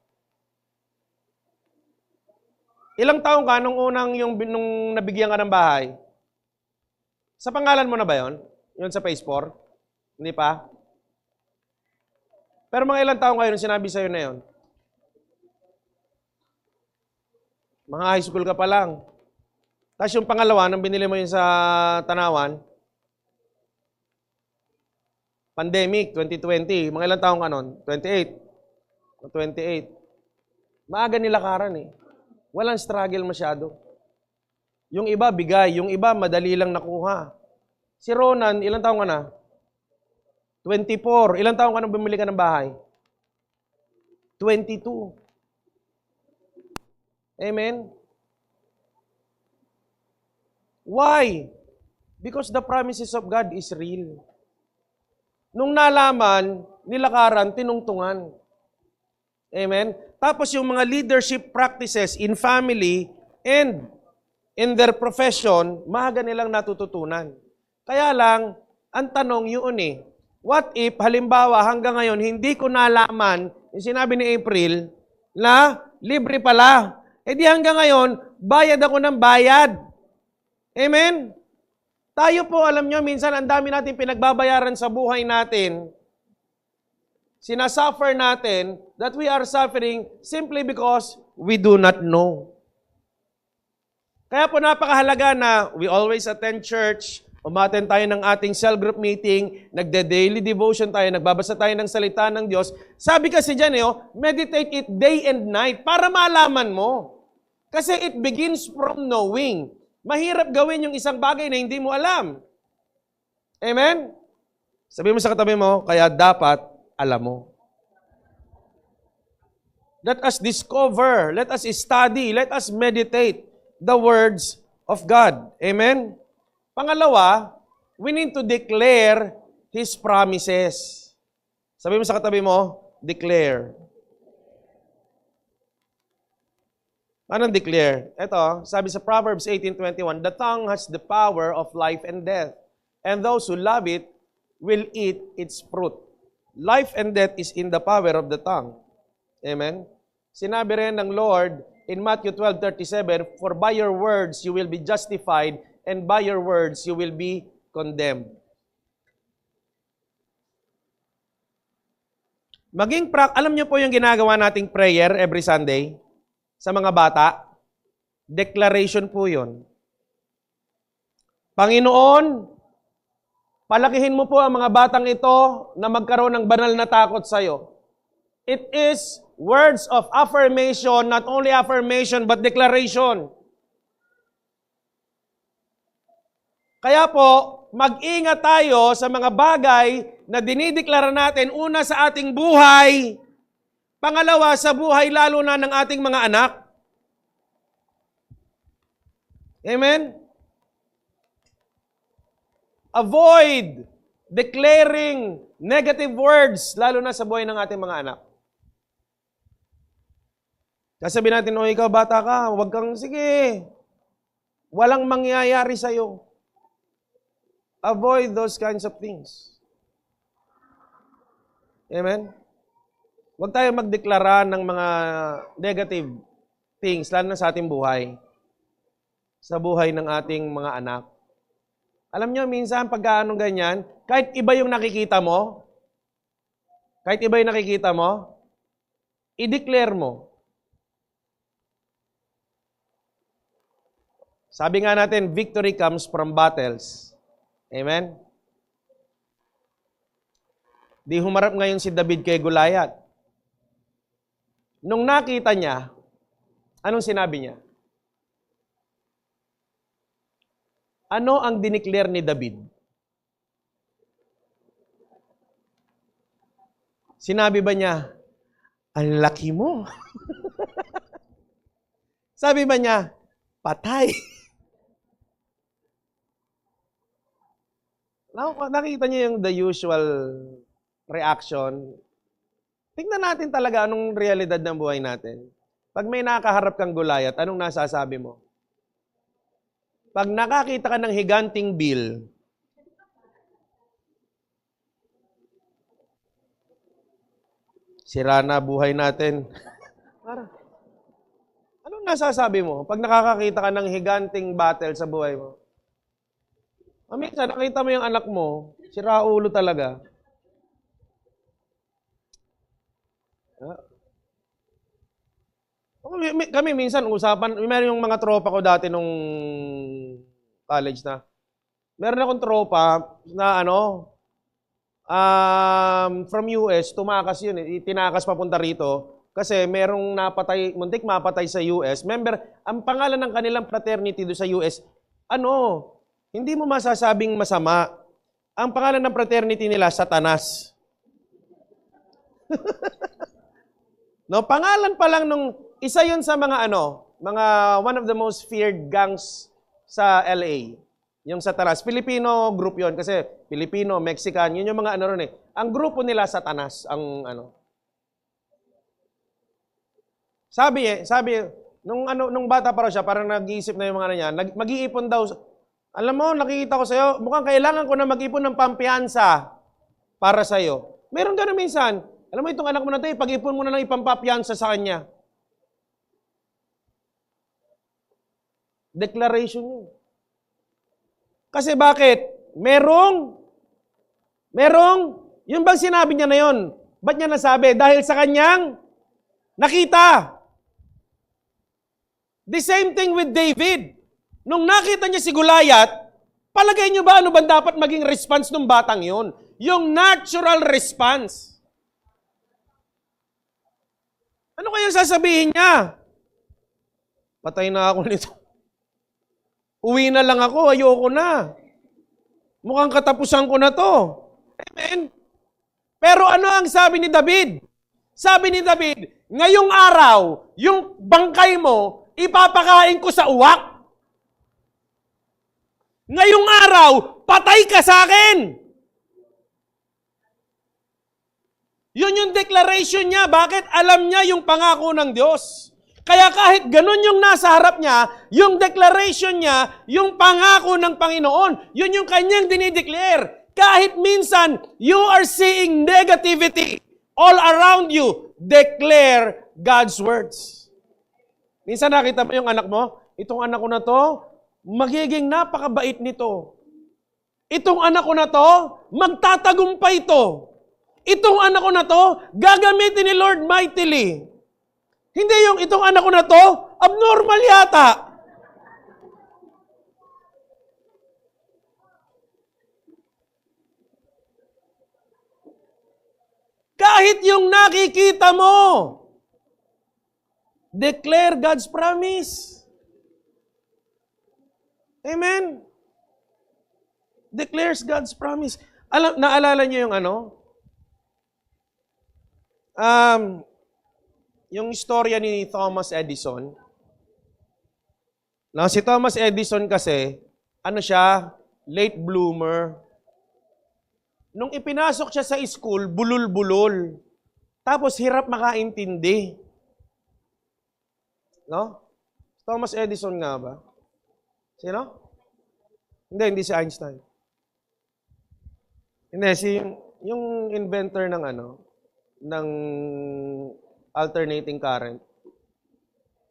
Ilang taong ka nung nung nabigyan ka ng bahay? Sa pangalan mo na ba yon? Yun sa Phase 4? Hindi pa? Pero mga ilang taong kayo nung sinabi sa'yo na yon? Mga high school ka pa lang. Tapos yung pangalawa, nang binili mo yun sa Tanawan, pandemic, 2020, mga ilang taong ka nun? 28. 28. Maaga nilakaran Walang struggle masyado. Yung iba, bigay. Yung iba, madali lang nakuha. Si Ronan, ilang taong ka na? 24. Ilang taong ka nang bumili ka ng bahay? 22. Amen? Why? Because the promises of God is real. Nung nalaman, nilakaran, tinungtungan. Amen? Tapos yung mga leadership practices in family and in their profession, maaga nilang natututunan. Kaya lang, Ang tanong yun eh, what if, halimbawa, hanggang ngayon, hindi ko nalaman, yung sinabi ni April, na libre pala. E di hanggang ngayon, bayad ako ng bayad. Amen? Tayo po, alam nyo, minsan ang dami natin pinagbabayaran sa buhay natin. Sinasuffer natin that we are suffering simply because we do not know. Kaya po napakahalaga na we always attend church, umattend tayo ng ating cell group meeting, nagde-daily devotion tayo, nagbabasa tayo ng salita ng Diyos. Sabi kasi dyan, meditate it day and night para malaman mo. Kasi it begins from knowing. Mahirap gawin yung isang bagay na hindi mo alam. Amen? Sabi mo sa katabi mo, kaya dapat alam mo. Let us discover, let us study, let us meditate the words of God. Amen? Pangalawa, we need to declare His promises. Sabi mo sa katabi mo, declare. Anong declare? Ito, sabi sa Proverbs 18:21, the tongue has the power of life and death, and those who love it will eat its fruit. Life and death is in the power of the tongue. Amen? Sinabi rin ng Lord in Matthew 12:37, for by your words you will be justified, and by your words you will be condemned. Alam niyo po yung ginagawa nating prayer every Sunday sa mga bata? Declaration po yun. Panginoon, palakihin mo po ang mga batang ito na magkaroon ng banal na takot sa iyo. It is words of affirmation, not only affirmation, but declaration. Kaya po, mag-ingat tayo sa mga bagay na dinideklara natin, una sa ating buhay, pangalawa sa buhay lalo na ng ating mga anak. Amen? Avoid declaring negative words, lalo na sa buhay ng ating mga anak. Kasabi natin, o ikaw bata ka, huwag kang, sige, walang mangyayari sa'yo. Avoid those kinds of things. Amen? Huwag tayo magdeklara ng mga negative things, lalo na sa ating buhay. Sa buhay ng ating mga anak. Alam nyo, minsan pagka anong ganyan, kahit iba yung nakikita mo, i-declare mo. Sabi nga natin, victory comes from battles. Amen? Di humarap ngayon si David kay Goliath. Nung nakita niya, anong sinabi niya? Ano ang dineclare ni David? Sinabi ba niya, ang laki mo? Sabi ba niya, patay? Nakita niyo yung the usual reaction. Tingnan natin talaga anong realidad ng buhay natin. Pag may nakaharap kang Goliath, anong nasasabi mo? Pag nakakita ka ng higanting Bill, sira na buhay natin. Anong nasasabi mo? Pag nakakakita ka ng higanting battle sa buhay mo? Minsan, nakita mo yung anak mo, sira ulo talaga. Kami minsan, usapan, meron yung mga tropa ko dati nung college na. Meron akong tropa na from US, tumakas yun. Tinakas papunta rito. Kasi merong napatay, muntik mapatay sa US. Member, ang pangalan ng kanilang fraternity do sa US, hindi mo masasabing masama. Ang pangalan ng fraternity nila, Satanas. No, pangalan pa lang nung isa 'yun sa mga one of the most feared gangs sa LA. Yung Satanas, Filipino group 'yon kasi Filipino, Mexican, 'yun yung mga ron eh. Ang grupo nila Satanas, ang Sabi nung bata pa raw siya, parang nag-iisip na yung mga niya, mag-iipon daw Alam mo, nakikita ko sa'yo, mukhang kailangan ko na mag-ipon ng pampiyansa para sa'yo. Meron ka na minsan. Alam mo, itong anak mo na ito, pag-ipon mo na lang ipampapiyansa sa kanya. Declaration yun. Kasi bakit? Merong, yung bang sinabi niya na yun? Ba't niya nasabi? Dahil sa kanyang nakita. The same thing with David. Nung nakita niya si Goliath, palagay niyo ba ano ba dapat maging response ng batang yun? Yung natural response. Ano kaya sasabihin niya? Patay na ako nito. Uwi na lang ako, ayoko na. Mukhang katapusan ko na to. Amen? Pero ano ang sabi ni David? Sabi ni David, ngayong araw, yung bangkay mo, ipapakain ko sa uwak. Ngayong araw, patay ka sa akin. Yun yung declaration niya. Bakit? Alam niya yung pangako ng Diyos. Kaya kahit ganun yung nasa harap niya, yung declaration niya, yung pangako ng Panginoon, yun yung kanyang dinideclare. Kahit minsan, you are seeing negativity all around you, declare God's words. Minsan nakita mo yung anak mo, itong anak ko na to, magiging napakabait nito. Itong anak ko na to, magtatagumpay ito. Itong anak ko na to, gagamitin ni Lord mightily. Hindi yung itong anak ko na to, abnormal yata. Kahit yung nakikita mo, declare God's promise. Amen? Declares God's promise. Naalala niyo yung yung istorya ni Thomas Edison. Now, si Thomas Edison kasi, siya, late bloomer. Nung ipinasok siya sa school, bulol-bulol. Tapos hirap makaintindi. No? Thomas Edison nga ba? Sino? Hindi si Einstein. Hindi, yung inventor ng ng alternating current.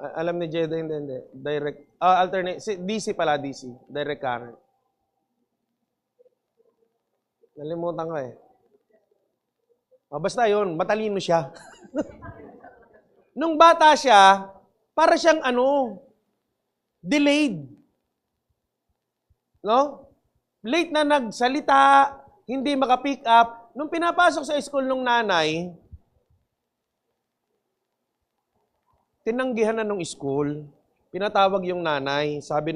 Alam ni Jeda, hindi. DC pala, DC. Direct current. Nalimutan ko eh. Basta yun, matalino siya. Nung bata siya, para siyang delayed. No? Late na nagsalita, hindi maka-pick up. Nung pinapasok sa school nung nanay, tinanggihan na nung school. Pinatawag yung nanay. Sabi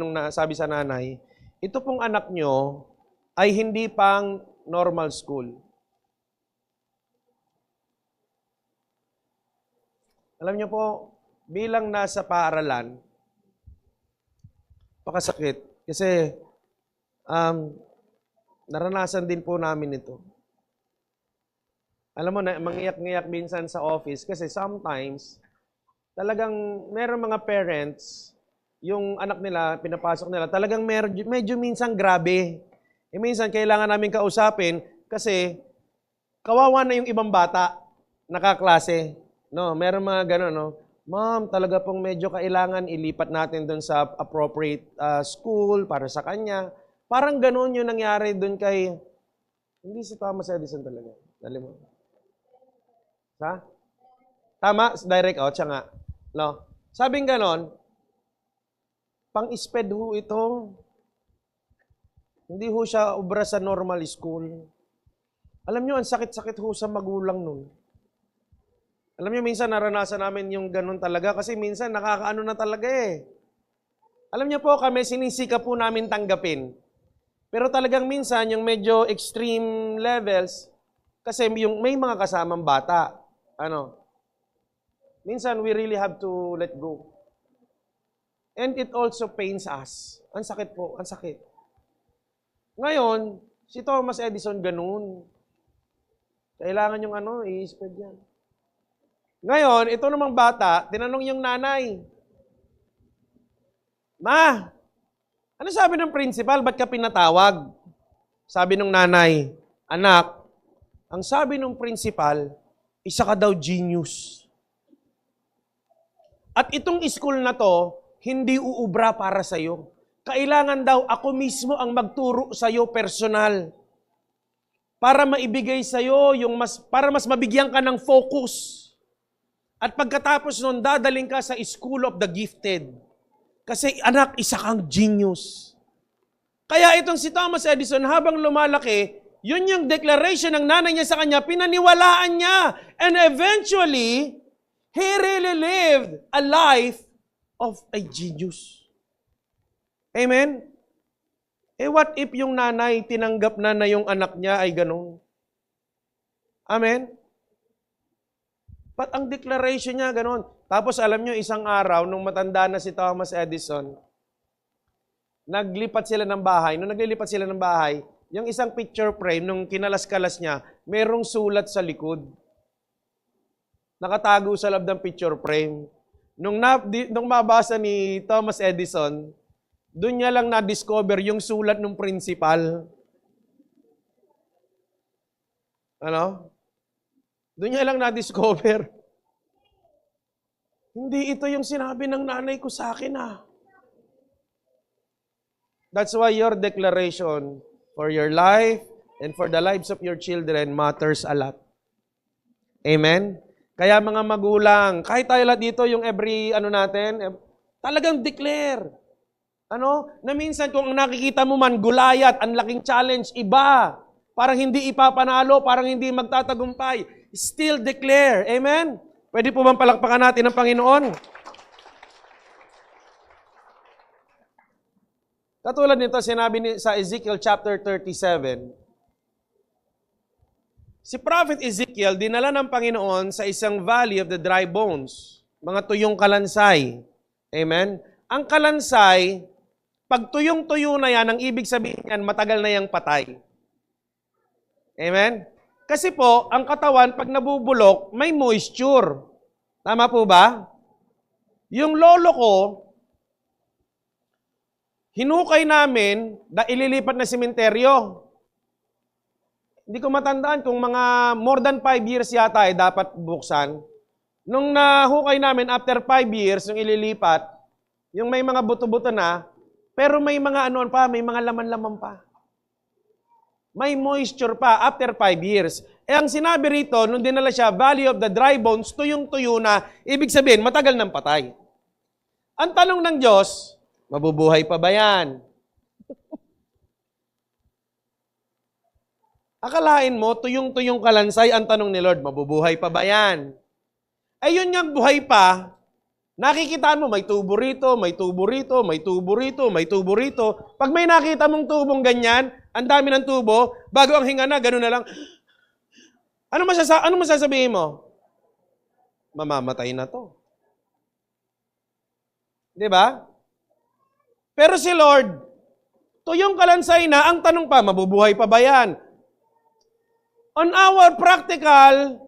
sa nanay, ito pong anak nyo ay hindi pang normal school. Alam nyo po, bilang nasa paaralan, pakasakit. Kasi, naranasan din po namin ito. Alam mo na, mangiyak-ngiyak minsan sa office kasi sometimes, talagang meron mga parents, yung anak nila, pinapasok nila, talagang medyo minsan grabe. Minsan kailangan namin kausapin kasi kawawa na yung ibang bata, nakaklase. No, meron mga gano'n, no? Ma'am, talaga pong medyo kailangan ilipat natin doon sa appropriate school para sa kanya. Parang gano'n yung nangyari doon kay, hindi si Thomas Edison talaga. Dali mo. Ha? Tama? Direct out siya nga. No? Sabing gano'n, pang-sped ho ito. Hindi ho siya obra sa normal school. Alam nyo, ang sakit-sakit ho sa magulang nun. Alam nyo, minsan naranasan namin yung ganun talaga kasi minsan nakakaano na talaga eh. Alam nyo po, kami sinisika po namin tanggapin. Pero talagang minsan, yung medyo extreme levels, kasi yung may mga kasamang bata, minsan we really have to let go. And it also pains us. Ang sakit po, ang sakit. Ngayon, si Thomas Edison ganun. Kailangan yung i-spread yan. Ngayon, ito namang bata, tinanong yung nanay, Ma, Ano sabi ng principal? Ba't ka pinatawag? Sabi ng nanay, anak, ang sabi ng principal, isa ka daw genius. At itong school na to, hindi uubra para sa'yo. Kailangan daw ako mismo ang magturo sa'yo personal. Para maibigay sa'yo para mas mabigyan ka ng focus. At pagkatapos nun, dadaling ka sa school of the gifted. Kasi anak, isa kang genius. Kaya itong si Thomas Edison, habang lumalaki, yun yung declaration ng nanay niya sa kanya, pinaniwalaan niya. And eventually, he really lived a life of a genius. Amen? What if yung nanay tinanggap na yung anak niya ay ganun? Amen? But ang declaration niya ganun. Tapos alam nyo, isang araw, nung matanda na si Thomas Edison, naglipat sila ng bahay. Nung naglilipat sila ng bahay, yung isang picture frame, nung kinalas-kalas niya, merong sulat sa likod. Nakatago sa loob ng picture frame. Nung mabasa ni Thomas Edison, doon niya lang na-discover yung sulat ng principal. Ano? Doon niya lang na-discover. Hindi ito yung sinabi ng nanay ko sa akin That's why your declaration for your life and for the lives of your children matters a lot. Amen? Kaya mga magulang, kahit tayo lahat dito, yung talagang declare. Na minsan kung nakikita mo man, Goliath, ang laking challenge, iba. Parang hindi ipapanalo, parang hindi magtatagumpay. Still declare. Amen? Pwede po bang palakpakan natin ang Panginoon? Katulad nito, sinabi sa Ezekiel chapter 37, si Prophet Ezekiel, dinala ng Panginoon sa isang valley of the dry bones, mga tuyong kalansay. Amen? Ang kalansay, pag tuyong-tuyo na yan, ang ibig sabihin yan, matagal na yang patay. Amen? Kasi po, ang katawan, pag nabubulok, may moisture. Tama po ba? Yung lolo ko, hinukay namin na ililipat na sementeryo. Hindi ko matandaan kung mga more than 5 years yata dapat buksan. Nung nahukay namin, after 5 years, yung ililipat, yung may mga buto-buto na, pero may mga may mga laman-laman pa. May moisture pa after 5 years. Ang sinabi rito, nung dinala siya, Valley of the Dry Bones, tuyong-tuyo na, ibig sabihin, matagal ng patay. Ang tanong ng Diyos, mabubuhay pa ba yan? Akalain mo, tuyong-tuyong kalansay, ang tanong ni Lord, mabubuhay pa ba yan? Ayun nga, buhay pa, nakikitaan mo, may tubo rito, may tubo rito, may tubo rito, may tubo rito. Pag may nakita mong tubong ganyan, ang dami ng tubo, bago ang hinga na, gano'n na lang. Ano masasabihin mo? Mamamatay na to. Di ba? Pero si Lord, tuyong kalansay na, ang tanong pa, mabubuhay pa ba yan? On our practical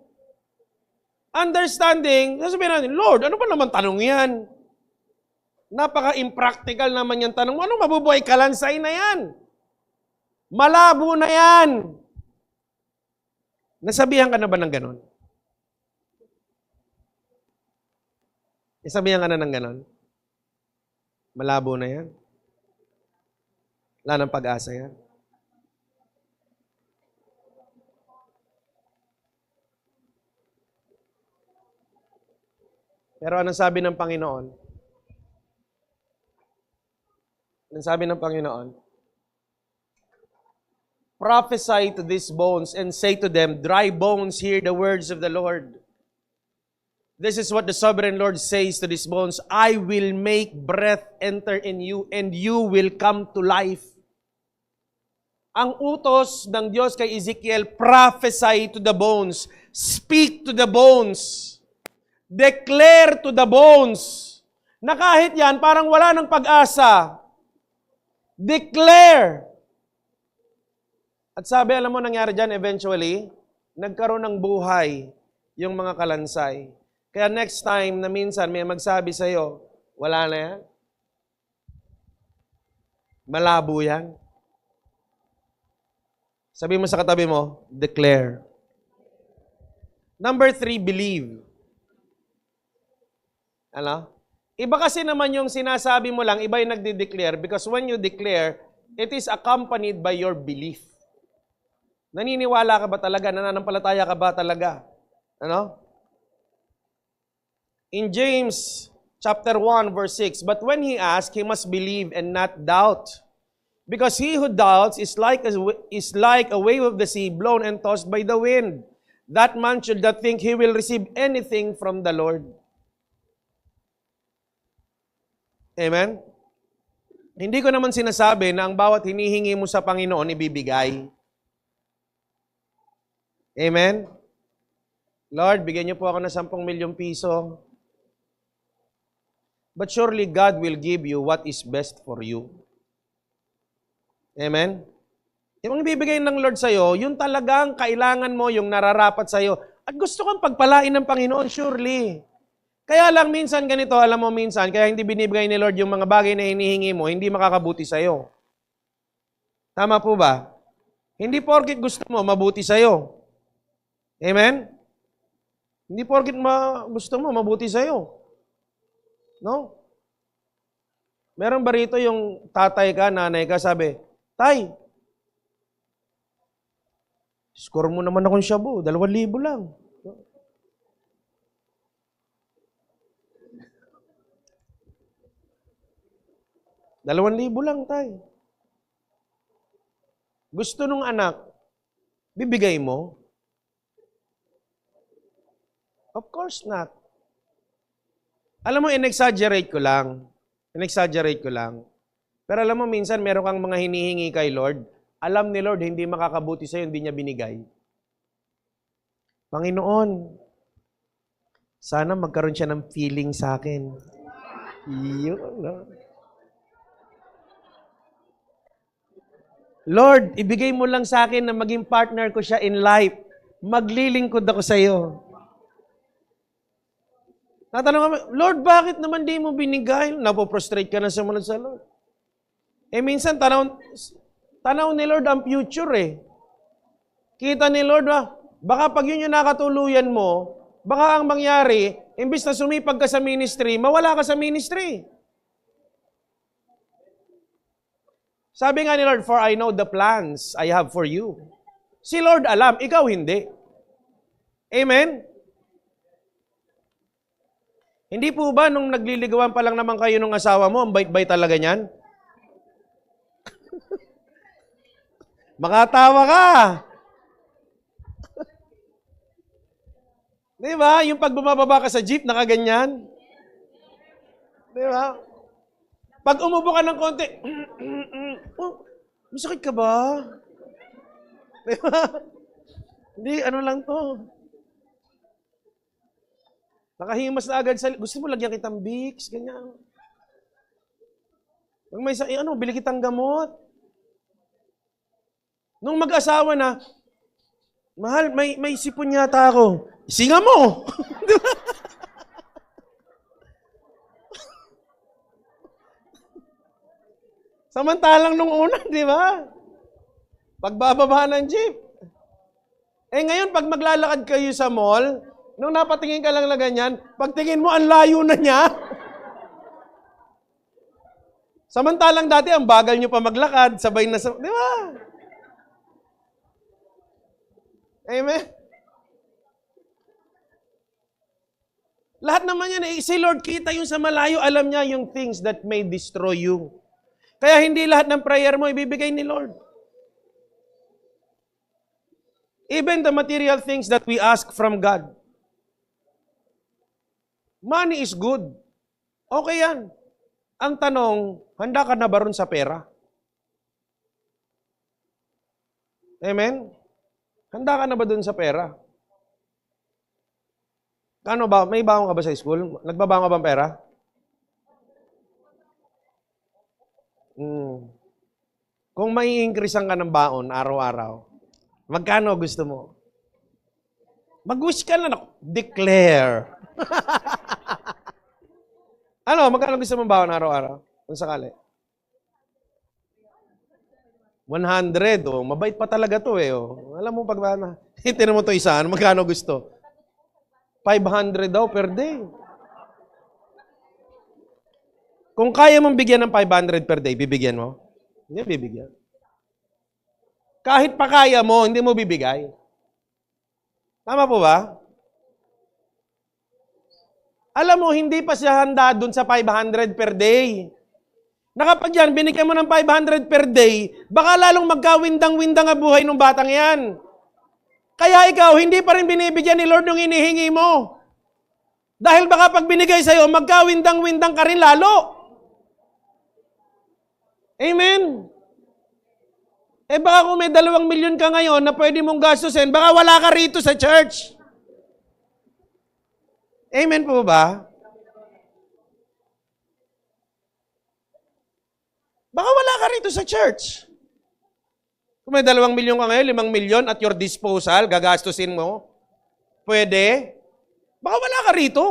understanding, sasabihin natin, Lord, ano ba naman tanong yan? Napaka-impractical naman yung tanong. Anong mabubuhay? Kalansay na yan. Malabo na yan. Nasabihan ka na ba ng ganon? Nasabihan ka na ng ganon? Malabo na yan. Wala nang pag-asa yan. Pero anong sabi ng Panginoon? Anong sabi ng Panginoon? Prophesy to these bones and say to them, dry bones, hear the words of the Lord. This is what the sovereign Lord says to these bones, I will make breath enter in you and you will come to life. Ang utos ng Diyos kay Ezekiel, prophesy to the bones, speak to the bones, declare to the bones, na kahit yan, parang wala ng pag-asa. Declare. At sabi, alam mo, nangyari dyan eventually, nagkaroon ng buhay yung mga kalansay. Kaya next time na minsan may magsabi sa'yo, wala na yan. Malabo yan. Sabi mo sa katabi mo, declare. Number 3, believe. Ano? Iba kasi naman yung sinasabi mo lang, iba yung nagde-declare because when you declare, it is accompanied by your belief. Naniniwala ka ba talaga? Nananampalataya ka ba talaga? Ano? In James chapter 1 verse 6, but when he asks, he must believe and not doubt. Because he who doubts is like a wave of the sea blown and tossed by the wind. That man should not think he will receive anything from the Lord. Amen? Hindi ko naman sinasabi na ang bawat hinihingi mo sa Panginoon ibibigay. Amen? Lord, bigyan niyo po ako ng 10 milyong piso. But surely God will give you what is best for you. Amen? Yung ibibigay ng Lord sa'yo, yung talagang kailangan mo, yung nararapat sa'yo. At gusto kong pagpalain ng Panginoon, surely. Kaya lang minsan ganito, alam mo minsan, kaya hindi binibigay ni Lord yung mga bagay na hinihingi mo, hindi makakabuti sa'yo. Tama po ba? Hindi porket gusto mo, mabuti sa'yo. Amen? Hindi porket gusto mo, mabuti sa'yo. No? Meron ba rito yung tatay ka, nanay ka, sabi, Tay, score mo naman akong shabu, 2,000 lang. 2,000 lang, tay. Gusto nung anak, bibigay mo? Of course not. Alam mo, in-exaggerate ko lang. Pero alam mo, minsan meron kang mga hinihingi kay Lord. Alam ni Lord, hindi makakabuti sa'yo, hindi niya binigay. Panginoon, sana magkaroon siya ng feeling sa akin. Yun, no? Lord, ibigay mo lang sa akin na maging partner ko siya in life. Maglilingkod ako sa iyo. Tatanong kami, Lord, bakit naman di mo binigay? Napoprostrate ka na sumunod sa Lord. Minsan, tanaw ni Lord ang future eh. Kita ni Lord, baka pag yun yung nakatuluyan mo, baka ang mangyari, imbis na sumipag ka sa ministry, mawala ka sa ministry. Sabi nga ni Lord, for I know the plans I have for you. Si Lord alam, ikaw hindi. Amen? Hindi po ba nung nagliligawan pa lang naman kayo ng asawa mo, ang bait-bait talaga niyan? Makatawa ka! Di ba? Yung pag bumababa ka sa jeep, nakaganyan. Di ba? Pag umubo ka ng konti, oh, masakit ka ba? Di ba? Hindi, ano lang to. Nakahimas na agad sa... Gusto mo lagyan kitang Vicks, ganyan. Pag may bili kitang gamot. Nung mag-asawa na, mahal, may sipon yata ako. Singa mo! Di ba? Samantalang nung una, di ba? Pagbababa ng jeep. Ngayon, pag maglalakad kayo sa mall, nung napatingin ka lang na ganyan, pagtingin mo, ang layo na niya. Samantalang dati, ang bagal nyo pa maglakad, sabay na di ba? Amen? Lahat naman yan, si Lord, kita yung sa malayo, alam niya yung things that may destroy you. Kaya hindi lahat ng prayer mo ibibigay ni Lord. Even the material things that we ask from God. Money is good. Okay yan. Ang tanong, handa ka na ba ron sa pera? Amen? Handa ka na ba dun sa pera? Kano ba? May baon ka ba sa school? Nagbabaon ka ba ng pera? Kung mai-increasean ka ng baon araw-araw, magkano gusto mo? Mag-wish ka na, declare. Magkano gusto mong baon araw-araw? Kung sakali. 100. Oh, mabait pa talaga to eh. Oh. Alam mo pag tinan mo to isa, magkano gusto? 500 daw per day. Kung kaya mong bigyan ng 500 per day, bibigyan mo? Hindi bibigyan. Kahit pa kaya mo, hindi mo bibigay. Tama po ba? Alam mo, hindi pa siya handa dun sa 500 per day. Na kapag yan, binigyan mo ng 500 per day, baka lalong magkawindang-windang ang buhay ng batang yan. Kaya ikaw, hindi pa rin binibigyan ni Lord yung inihingi mo. Dahil baka pag binigay sa'yo, magkawindang-windang ka rin lalo. Amen? Eh baka kung may 2 milyon ka ngayon na pwede mong gastusin, baka wala ka rito sa church. Amen po ba? Baka wala ka rito sa church. Kung may 2 milyon ka ngayon, 5 milyon at your disposal, gagastusin mo, pwede. Baka wala ka rito.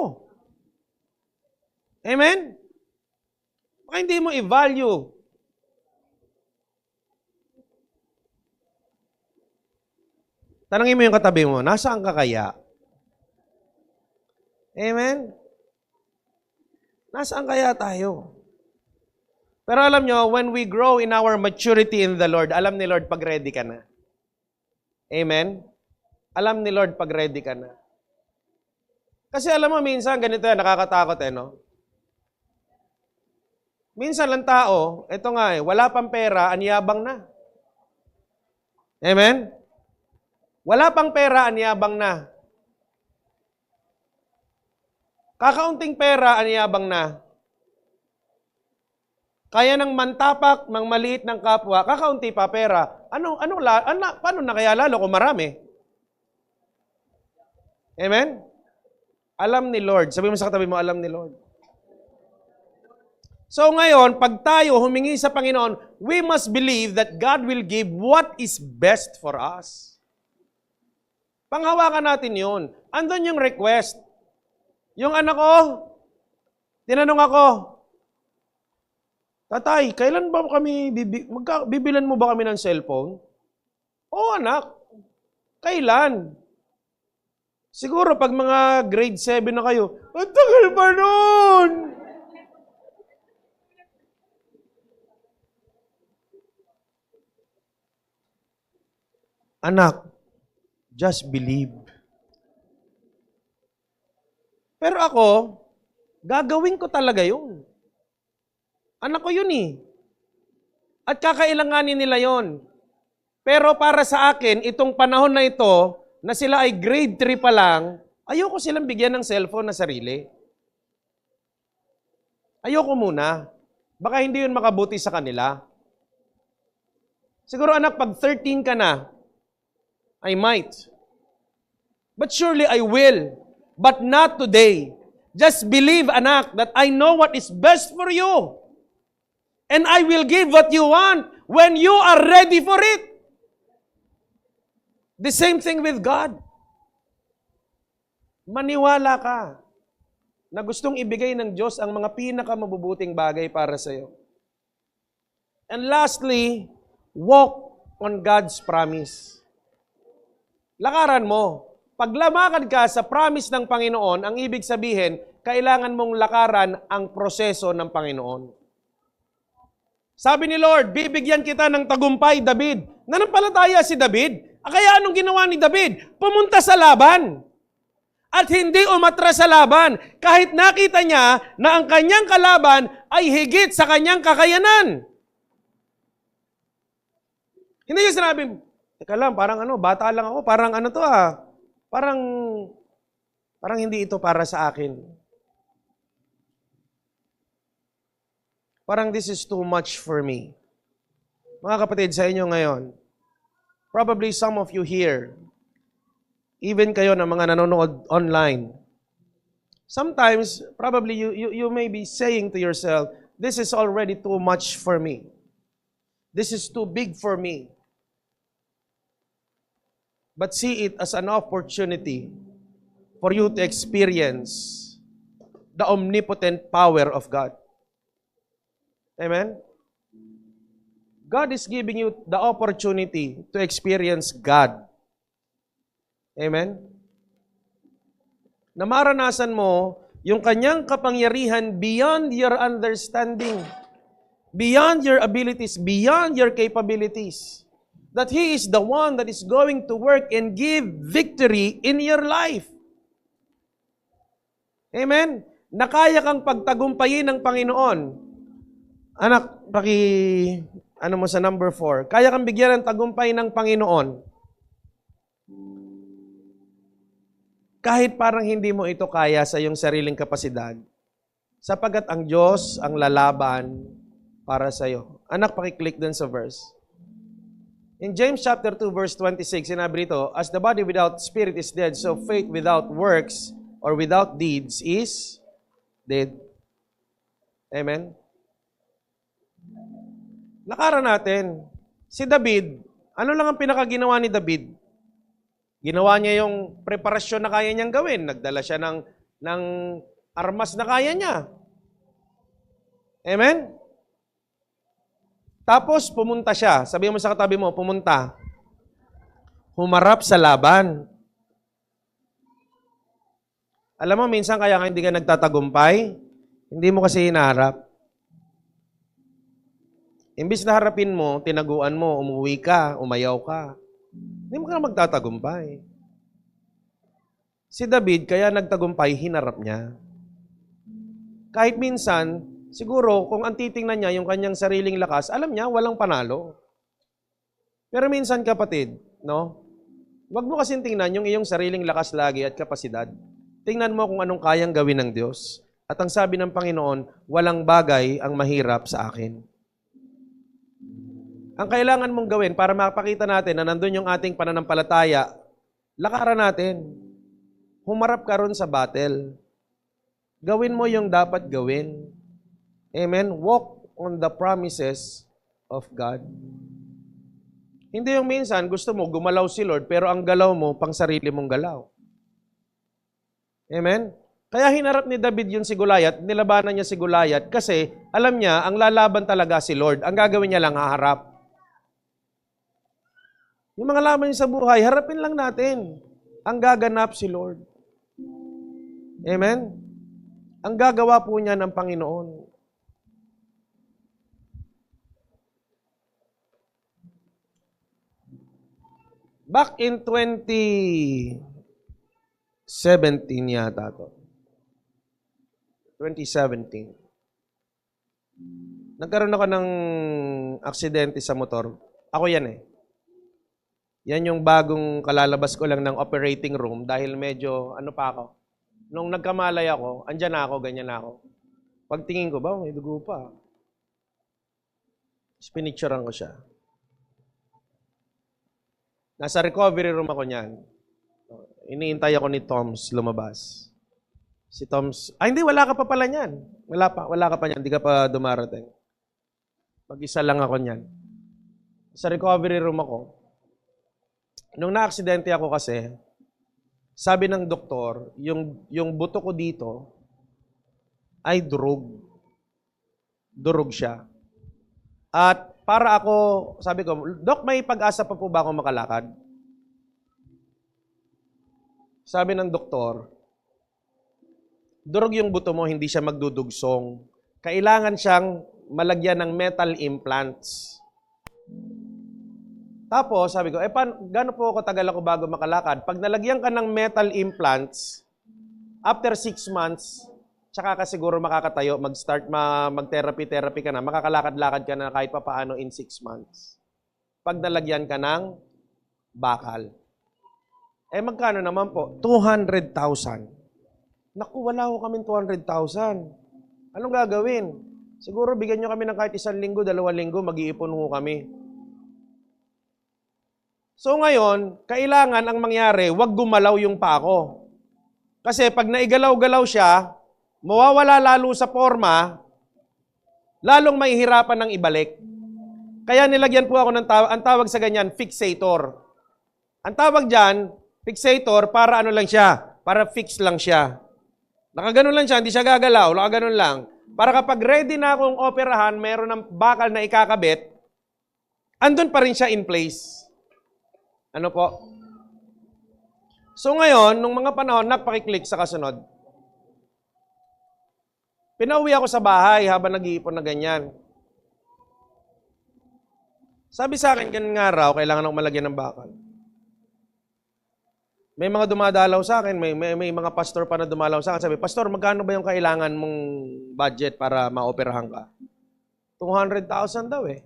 Amen? Baka hindi mo i-value. Tanungin mo yung katabi mo, nasaan ka kaya? Amen? Nasaan kaya tayo? Pero alam nyo, when we grow in our maturity in the Lord, alam ni Lord pag ready ka na. Amen? Alam ni Lord pag ready ka na. Kasi alam mo, minsan ganito yan, nakakatakot no? Minsan lang tao, eto nga wala pang pera, anyabang na. Amen? Wala pang pera, anyabang na. Kakaunting pera, anyabang na. Kaya ng mantapak, ng maliit ng kapwa, kakaunti pa pera. Paano na kaya lalo kung marami? Amen? Alam ni Lord. Sabi mo sa katabi mo, alam ni Lord. So ngayon, pag tayo humingi sa Panginoon, we must believe that God will give what is best for us. Panghawakan natin yun. Andun yung request. Yung anak ko, tinanong ako, Tatay, kailan ba kami, bibilan mo ba kami ng cellphone? Oo anak, kailan? Siguro pag mga grade 7 na kayo, ang tagal pa nun! Anak, just believe. Pero ako, gagawin ko talaga yun. Anak ko yun eh. At kakailanganin nila yon. Pero para sa akin, itong panahon na ito, na sila ay grade 3 pa lang, ayoko silang bigyan ng cellphone na sarili. Ayoko muna. Baka hindi yun makabuti sa kanila. Siguro anak, pag 13 ka na, I might. But surely I will. But not today. Just believe, anak, that I know what is best for you. And I will give what you want when you are ready for it. The same thing with God. Maniwala ka na gustong ibigay ng Diyos ang mga pinakamabubuting bagay para sa iyo. And lastly, walk on God's promise. Lakaran mo. Pag lamakad ka sa promise ng Panginoon, ang ibig sabihin, kailangan mong lakaran ang proseso ng Panginoon. Sabi ni Lord, bibigyan kita ng tagumpay, David. Nanampalataya si David. Kaya anong ginawa ni David? Pumunta sa laban. At hindi umatras sa laban. Kahit nakita niya na ang kanyang kalaban ay higit sa kanyang kakayanan. Hindi niya sinabi, teka lang, parang bata lang ako. Parang Parang hindi ito para sa akin. Parang this is too much for me. Mga kapatid, sa inyo ngayon, probably some of you here, even kayo na mga nanonood online, sometimes, probably you may be saying to yourself, this is already too much for me. This is too big for me. But see it as an opportunity for you to experience the omnipotent power of God. Amen? God is giving you the opportunity to experience God. Amen? Na maranasan mo yung kanyang kapangyarihan beyond your understanding, beyond your abilities, beyond your capabilities. That He is the one that is going to work and give victory in your life. Amen? Na kaya kang pagtagumpayin ng Panginoon. Anak, ano mo sa number 4, kaya kang bigyan ng tagumpay ng Panginoon. Kahit parang hindi mo ito kaya sa iyong sariling kapasidad. Sapagkat ang Diyos ang lalaban para sa iyo. Anak, pakiclick dun sa verse. In James chapter 2 verse 26, sinabi rito, as the body without spirit is dead, so faith without works or without deeds is dead. Amen? Lakaran natin. Si David, ano lang ang pinakaginawa ni David? Ginawa niya yung preparasyon na kaya niyang gawin. Nagdala siya ng armas na kaya niya. Amen? Tapos, pumunta siya. Sabihin mo sa katabi mo, pumunta. Humarap sa laban. Alam mo, minsan kaya hindi ka nagtatagumpay, hindi mo kasi hinaharap. Imbis na harapin mo, tinaguan mo, umuwi ka, umayaw ka, hindi mo ka magtatagumpay. Si David, kaya nagtagumpay, hinarap niya. Kahit minsan, siguro, kung ang titingnan niya yung kanyang sariling lakas, alam niya, walang panalo. Pero minsan, kapatid, no? Huwag mo kasing tingnan yung iyong sariling lakas lagi at kapasidad. Tingnan mo kung anong kayang gawin ng Diyos. At ang sabi ng Panginoon, walang bagay ang mahirap sa akin. Ang kailangan mong gawin para makapakita natin na nandun yung ating pananampalataya, lakaran natin. Humarap ka ron sa battle. Gawin mo yung dapat gawin. Amen? Walk on the promises of God. Hindi yung minsan gusto mo gumalaw si Lord pero ang galaw mo pang sarili mong galaw. Amen? Kaya hinarap ni David yung si Goliath, nilabanan niya si Goliath kasi alam niya ang lalaban talaga si Lord. Ang gagawin niya lang haharap. Yung mga laban niya sa buhay, harapin lang natin. Ang gaganap si Lord. Amen? Ang gagawa po niya ng Panginoon. Back in 2017 yata to. 2017. Nagkaroon ako ng aksidente sa motor. Ako yan eh. Yan yung bagong kalalabas ko lang ng operating room dahil medyo ano pa ako. Nung nagkamalay ako, andyan na ako, ganyan na ako. Pagtingin ko ba, may dugo pa. Pinicturean ko siya. Nasa recovery room ako niyan. Iniintay ako ni Toms lumabas. Si Toms, hindi, wala ka pa pala niyan. Wala ka pa niyan, hindi ka pa dumarating. Mag-isa lang ako niyan. Sa recovery room ako. Nung na-aksidente ako kasi, sabi ng doktor, yung buto ko dito ay durog. Durog siya. At para ako, sabi ko, Dok, may pag-asa pa po ba akong makalakad? Sabi ng doktor, durog yung buto mo, hindi siya magdudugsong. Kailangan siyang malagyan ng metal implants. Tapos, sabi ko, gano'n po katagal ako bago makalakad? Pag nalagyan ka ng metal implants, after 6 months, tsaka ka siguro makakatayo, mag-start, mag-therapy ka na, makakalakad-lakad ka na kahit pa paano in 6 months. Pag nalagyan ka ng bakal. Magkano naman po? 200,000. Naku, wala ko kami 200,000. Anong gagawin? Siguro bigyan nyo kami ng kahit 1 linggo, 2 linggo, mag-iipon ho kami. So ngayon, kailangan ang mangyari, wag gumalaw yung paa ko. Kasi pag naigalaw-galaw siya, mawawala lalo sa forma, lalong mahihirapan ng ibalik. Kaya nilagyan po ako ng ang tawag sa ganyan, fixator. Ang tawag dyan, fixator, para ano lang siya, para fix lang siya. Nakaganon lang siya, hindi siya gagalaw, nakaganon lang. Para kapag ready na akong operahan, meron ng bakal na ikakabit, andun pa rin siya in place. Ano po? So ngayon, nung mga panahon, napakiklik sa kasunod. Pinauwi ako sa bahay habang nag-iipon na ganyan. Sabi sa akin, ganun nga raw, kailangan akong malagyan ng bakal. May mga dumadalaw sa akin, may mga pastor pa na dumalaw sa akin. Sabi, Pastor, magkano ba yung kailangan mong budget para maoperahan ka? 200,000 daw eh.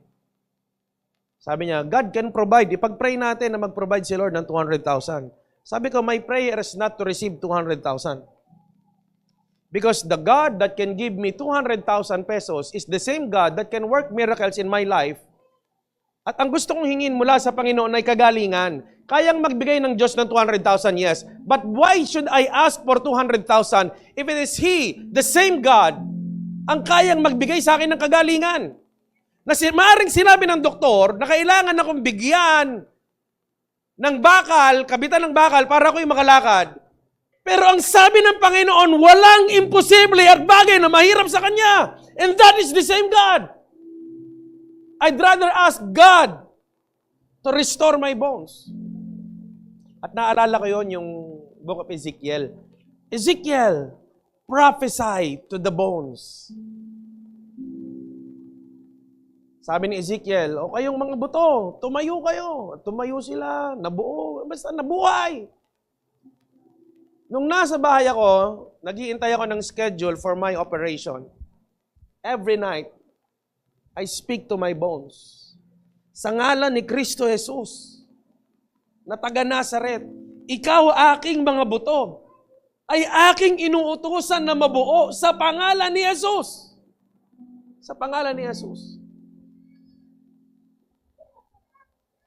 Sabi niya, God can provide. Ipag-pray natin na mag-provide si Lord ng 200,000. Sabi ko, my prayer is not to receive 200,000. Because the God that can give me 200,000 pesos is the same God that can work miracles in my life. At ang gusto kong hingin mula sa Panginoon ay kagalingan. Kayang magbigay ng Diyos ng 200,000, yes. But why should I ask for 200,000 if it is He, the same God, ang kayang magbigay sa akin ng kagalingan? Na maaaring sinabi ng doktor na kailangan akong bigyan ng bakal, kabitan ng bakal para ako'y makalakad. Pero ang sabi ng Panginoon, walang imposible at bagay na mahirap sa Kanya. And that is the same God. I'd rather ask God to restore my bones. At naalala ko yon yung book of Ezekiel. Ezekiel, prophesy to the bones. Sabi ni Ezekiel, o kayong mga buto, tumayo kayo. Tumayo sila, nabuo, basta nabuhay. Nung nasa bahay ako, nag-iintay ako ng schedule for my operation. Every night, I speak to my bones. Sa ngalan ni Kristo Jesus, na taga Nazaret, ikaw aking mga buto, ay aking inuutusan na mabuo sa pangalan ni Jesus. Sa pangalan ni Jesus.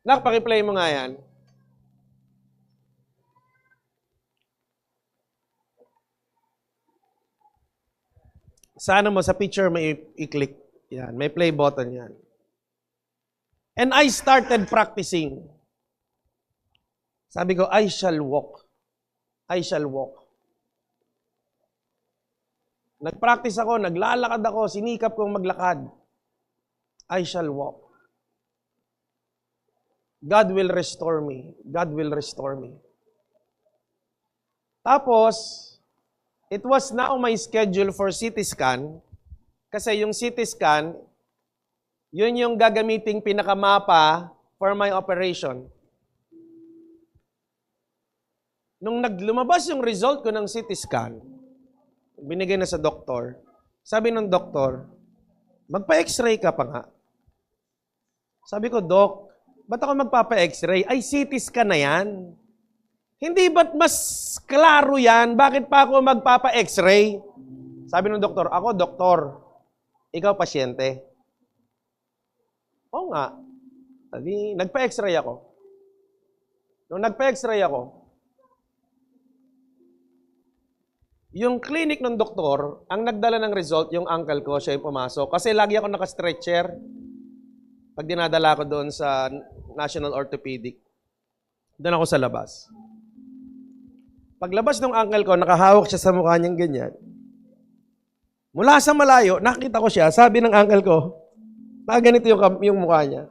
Pakiplay mo nga yan. Sana mo sa picture may i-click. Yan, may play button yan. And I started practicing. Sabi ko, I shall walk. I shall walk. Nag-practice ako, naglalakad ako, sinikap kong maglakad. I shall walk. God will restore me. God will restore me. Tapos, it was now my schedule for CT scan. Kasi yung CT scan, yun yung gagamiting pinakamapa for my operation. Nung lumabas yung result ko ng CT scan, binigay na sa doktor, sabi ng doktor, magpa-x-ray ka pa nga. Sabi ko, Dok, ba't ako magpapa-x-ray? Ay, CT scan na yan. Hindi ba't mas klaro yan? Bakit pa ako magpapa-x-ray? Sabi ng doktor, ako doktor. Ikaw, pasyente. Oo nga. Nagpa-x-ray ako. Nung nagpa-x-ray ako, yung clinic ng doktor, ang nagdala ng result, yung uncle ko, siya yung pumasok. Kasi lagi ako naka-stretcher pag dinadala ko doon sa National Orthopedic. Doon ako sa labas. Paglabas ng uncle ko, nakahawak siya sa mukha niyang ganyan. Mula sa malayo, nakita ko siya, sabi ng uncle ko, ganito yung mukha niya.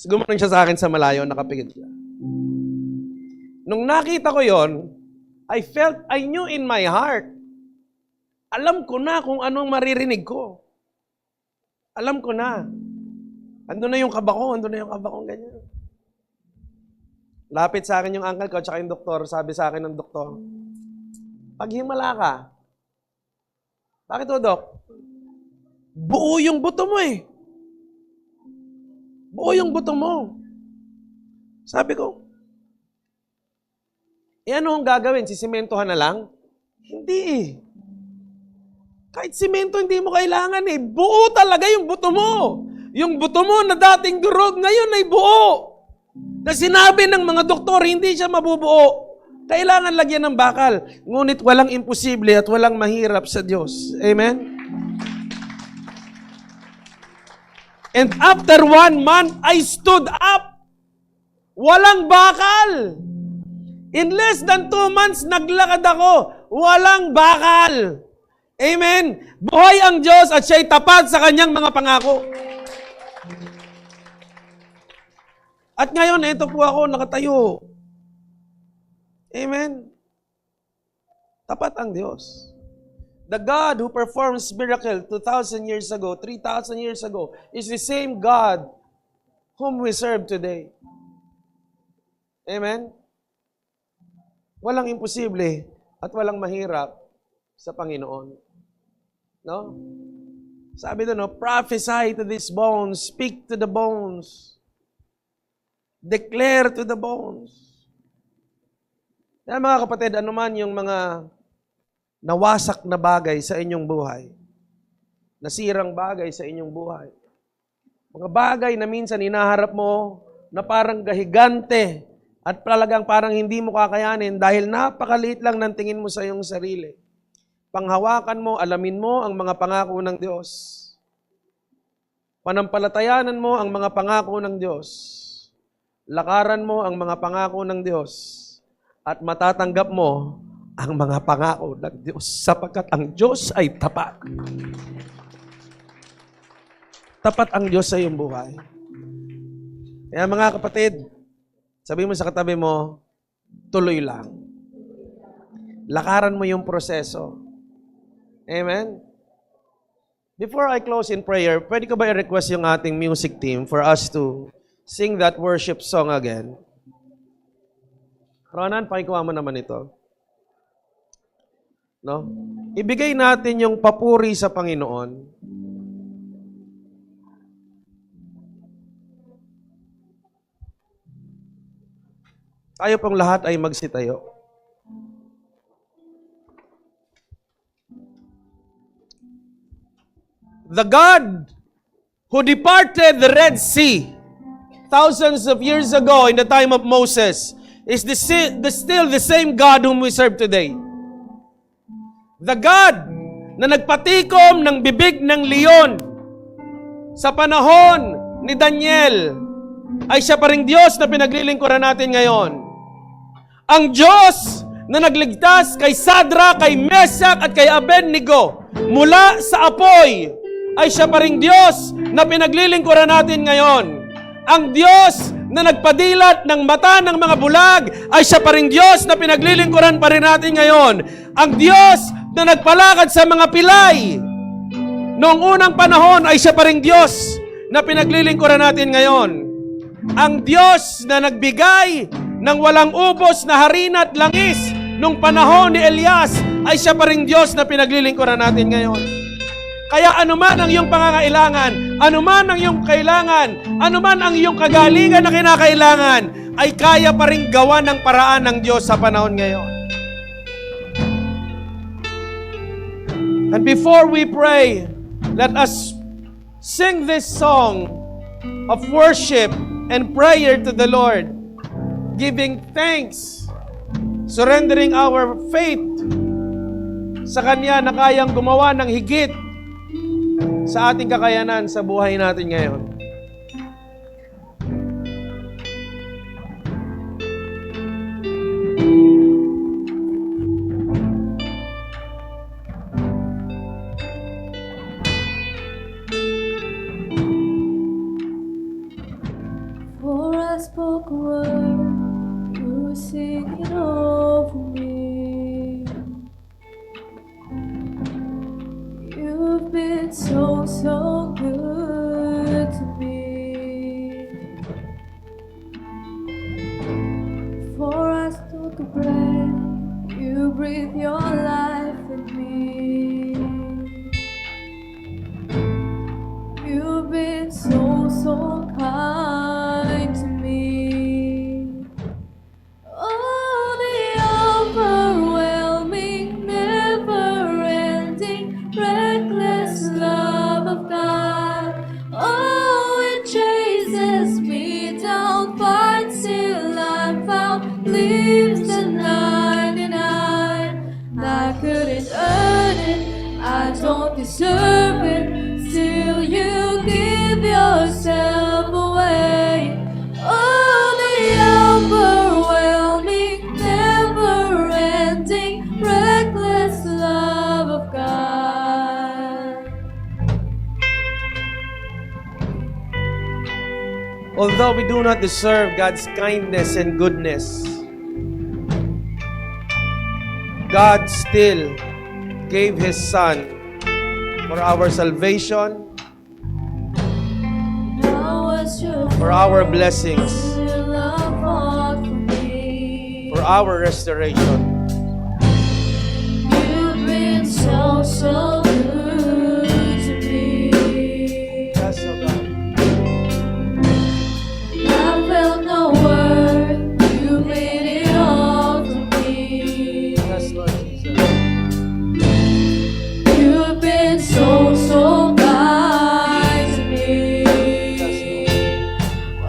Gumanon siya sa akin sa malayo, nakapigil siya. Nung nakita ko yon, I knew in my heart, alam ko na kung anong maririnig ko. Alam ko na. Ando na yung kaba ko, ganyan. Lapit sa akin yung uncle ko, tsaka yung doktor, sabi sa akin ng doktor, paghimala ka. Bakit o, Dok? Buo yung buto mo eh. Buo yung buto mo. Sabi ko, ano ang gagawin? Sisimentohan na lang? Hindi eh. Kahit simento, hindi mo kailangan eh. Buo talaga yung buto mo. Yung buto mo na dating durog, ngayon ay buo. Na sinabi ng mga doktor, hindi siya mabubuo. Kailangan lagyan ng bakal. Ngunit walang imposible at walang mahirap sa Diyos. Amen? And after 1 month, I stood up. Walang bakal. In less than 2 months, naglakad ako. Walang bakal. Amen? Buhay ang Diyos at siya'y tapat sa kanyang mga pangako. At ngayon, ito po ako, nakatayo. Amen? Tapat ang Diyos. The God who performs miracle 2,000 years ago, 3,000 years ago, is the same God whom we serve today. Amen? Walang imposible at walang mahirap sa Panginoon. No? Sabi doon, no, prophesy to these bones, speak to the bones, declare to the bones. Yan mga kapatid, anuman yung mga nawasak na bagay sa inyong buhay, nasirang bagay sa inyong buhay, mga bagay na minsan inaharap mo na parang gahigante at talagang parang hindi mo kakayanin dahil napakaliit lang ng tingin mo sa iyong sarili. Panghawakan mo, alamin mo ang mga pangako ng Diyos. Panampalatayanan mo ang mga pangako ng Diyos. Lakaran mo ang mga pangako ng Diyos. At matatanggap mo ang mga pangako ng Diyos sapagkat ang Diyos ay tapat. Tapat ang Diyos sa iyong buhay. Kaya mga kapatid, sabi mo sa katabi mo, tuloy lang. Lakaran mo yung proseso. Amen? Before I close in prayer, pwede ko ba i-request yung ating music team for us to sing that worship song again? Ronan, pakikuha mo naman ito. No? Ibigay natin yung papuri sa Panginoon. Tayo pong lahat ay magsitayo. The God who departed the Red Sea thousands of years ago in the time of Moses is still the same God whom we serve today. The God na nagpatikom ng bibig ng leon sa panahon ni Daniel ay siya pa ring Diyos na pinaglilingkuran natin ngayon. Ang Diyos na nagligtas kay Sadra, kay Mesak at kay Abednego mula sa apoy ay siya pa ring Diyos na pinaglilingkuran natin ngayon. Ang Diyos na nagpadilat ng mata ng mga bulag ay siya pa ring Diyos na pinaglilingkuran pa rin natin ngayon. Ang Diyos na nagpalakad sa mga pilay noong unang panahon ay siya pa ring Diyos na pinaglilingkuran natin ngayon. Ang Diyos na nagbigay ng walang ubos na harina at langis nung panahon ni Elias ay siya pa ring Diyos na pinaglilingkuran natin ngayon. Kaya anuman ang iyong pangangailangan, anuman ang iyong kailangan, anuman ang iyong kagalingan na kinakailangan, ay kaya pa rin gawa ng paraan ng Diyos sa panahon ngayon. And before we pray, let us sing this song of worship and prayer to the Lord, giving thanks, surrendering our faith sa Kanya na kayang gumawa ng higit sa ating kakayanan sa buhay natin ngayon. For I spoke a word, you were singing over me. You've been so, so good to me. For I took a breath, you breathe your life in me. You've been so, so kind to me. Oh, the overwhelming, never-ending, reckless love of God. Oh, it chases me down, finds till I'm found, leaves the 99. I couldn't earn it, I don't deserve it, still you give yourself away. Oh, the overwhelming, never-ending, reckless love of God. Although we do not deserve God's kindness and goodness, God still gave His Son for our salvation, for our blessings, for our restoration. You've been so, so good to me. Yes, oh God. I felt no worth. You made it all to me. Yes, Lord Jesus. You've been so, so kind to me.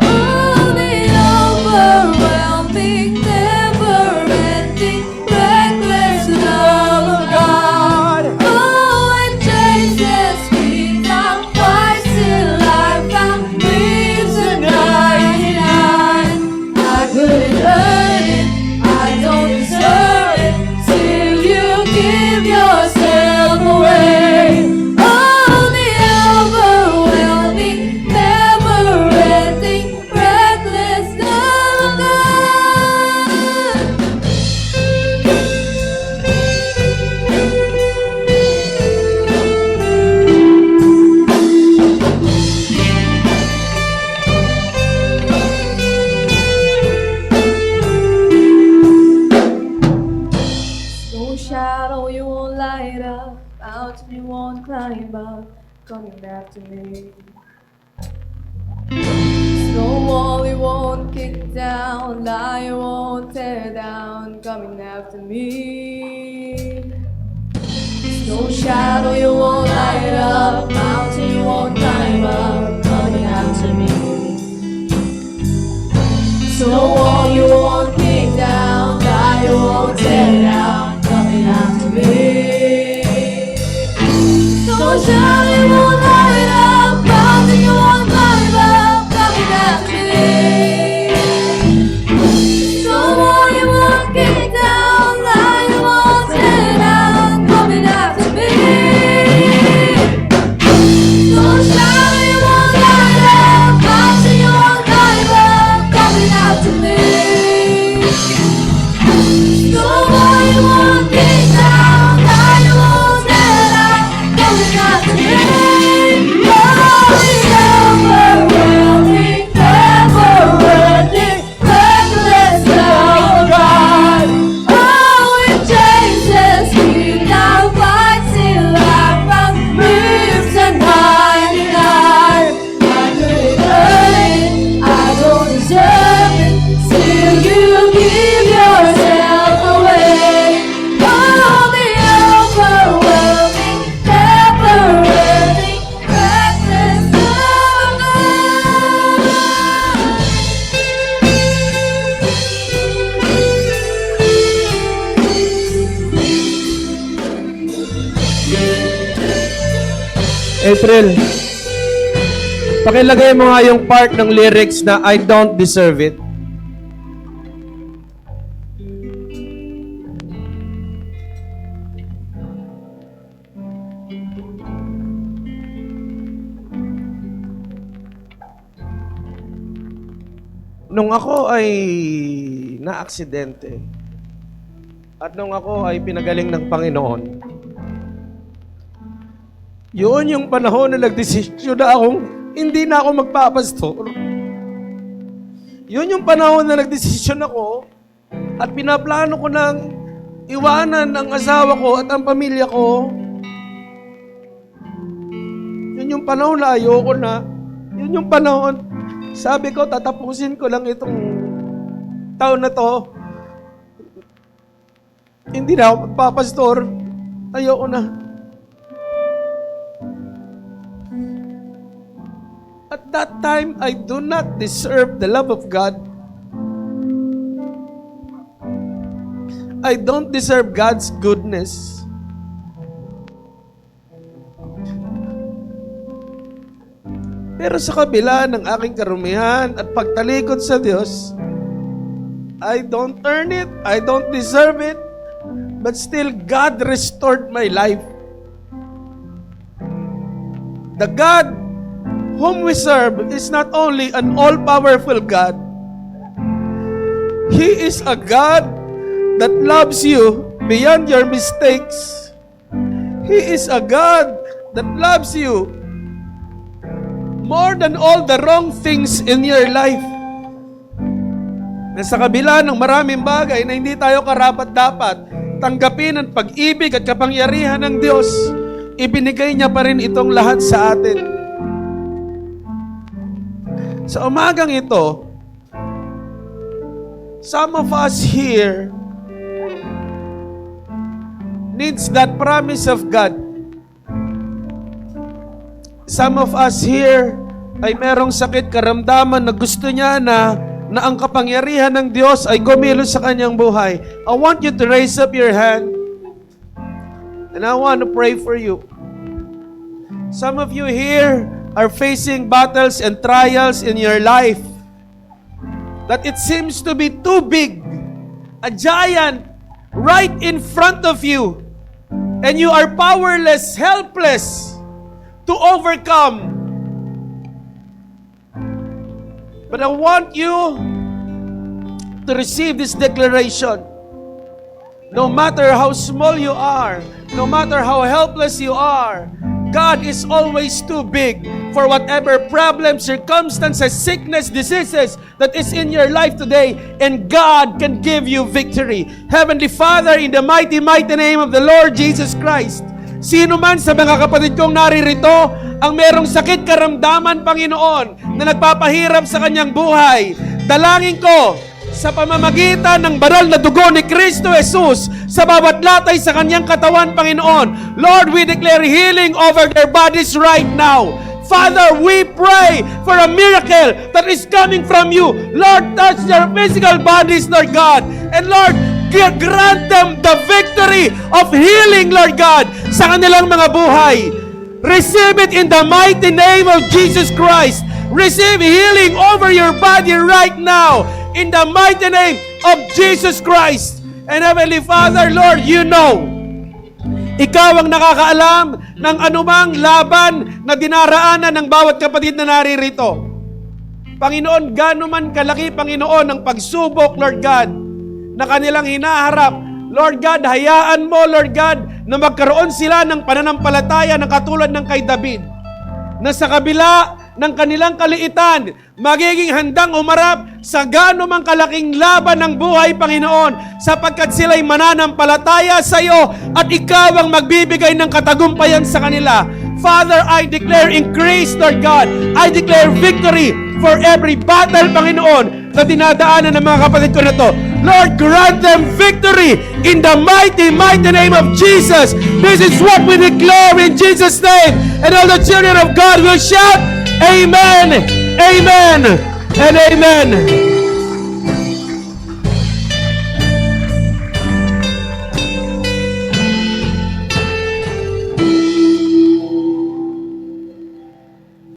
Oh, the overwhelming, never-ending, reckless love of God. Oh, it chases me down twice till I found peace and 99. I couldn't earn it, I don't deserve it, till you give yourself away. Oh, the overwhelming, never-ending, reckless love of God. No shadow you won't light up, mountain you won't climb up, coming after me. No wall you won't kick down, lie you won't tear down, coming after me. No shadow you won't light up, mountain you won't climb up, coming after me. No wall you won't kick down, lie you won't tear down, coming after me. No shadow you won't light up, mountain you won't climb up, coming after me. No wall you won't kick down, lie you won't tear down, coming after me. No shadow you won't light up, mountain you won't climb up, coming after me. No wall you won't kick down, lie you won't tear down, coming after me. Oh, the overwhelming, never-ending, reckless love of God. Oh, it chases me down, fights till I found peace and 99. I couldn't earn it, I don't deserve it, still you give yourself away. Oh, the overwhelming, never-ending, reckless love of April, pakilagay mo nga yung part ng lyrics na I don't deserve it. Nung ako ay na-aksidente at nung ako ay pinagaling ng Panginoon, yun yung panahon na nagdesisyon na akong hindi na ako magpapastor. Yun yung panahon na nagdesisyon ako at pinaplano ko ng iwanan ang asawa ko at ang pamilya ko. Yun yung panahon na ayoko na. Yun yung panahon, sabi ko, tatapusin ko lang itong taon na to. Hindi na ako magpapastor. Ayoko na. At that time, I do not deserve the love of God. I don't deserve God's goodness. Pero sa kabila ng aking karumihan at pagtalikod sa Diyos, I don't earn it, I don't deserve it, but still God restored my life. The God whom we serve is not only an all-powerful God, He is a God that loves you beyond your mistakes. He is a God that loves you more than all the wrong things in your life. Na sa kabila ng maraming bagay na hindi tayo karapat-dapat tanggapin ang pag-ibig at kapangyarihan ng Diyos, ibinigay niya pa rin itong lahat sa atin. Sa umagang ito, some of us here needs that promise of God. Some of us here ay merong sakit, karamdaman na gusto niya na ang kapangyarihan ng Diyos ay kumilos sa kanyang buhay. I want you to raise up your hand and I want to pray for you. Some of you here are facing battles and trials in your life that it seems to be too big, a giant right in front of you, and you are powerless, helpless to overcome. But I want you to receive this declaration. No matter how small you are, no matter how helpless you are, God is always too big for whatever problems, circumstances, sickness, diseases that is in your life today, and God can give you victory. Heavenly Father, in the mighty, mighty name of the Lord Jesus Christ, sino man sa mga kapatid kong naririto ang merong sakit karamdaman, Panginoon, na nagpapahirap sa kanyang buhay, dalangin ko sa pamamagitan ng banal na dugo ni Kristo Jesus sa bawat latay sa kanyang katawan, Panginoon. Lord, we declare healing over their bodies right now. Father, we pray for a miracle that is coming from you. Lord, touch their physical bodies, Lord God. And Lord, grant them the victory of healing, Lord God, sa kanilang mga buhay. Receive it in the mighty name of Jesus Christ. Receive healing over your body right now in the mighty name of Jesus Christ. And Heavenly Father, Lord, you know, Ikaw ang nakakaalam ng anumang laban na dinaraanan ng bawat kapatid na naririto. Panginoon, gaano man kalaki, Panginoon, ang pagsubok, Lord God, na kanilang hinaharap. Lord God, hayaan mo, Lord God, na magkaroon sila ng pananampalataya na katulad ng kay David, na sa kabila ng kanilang kaliitan, magiging handang umarap sa gaano mang kalaking laban ng buhay, Panginoon, sapagkat sila'y mananampalataya sa iyo at ikaw ang magbibigay ng katagumpayan sa kanila. Father, I declare increase, Lord God. I declare victory for every battle, Panginoon, na dinadaanan ng mga kapatid ko na to. Lord, grant them victory in the mighty, mighty name of Jesus. This is what we declare in Jesus' name. And all the children of God will shout, Amen, Amen, and Amen.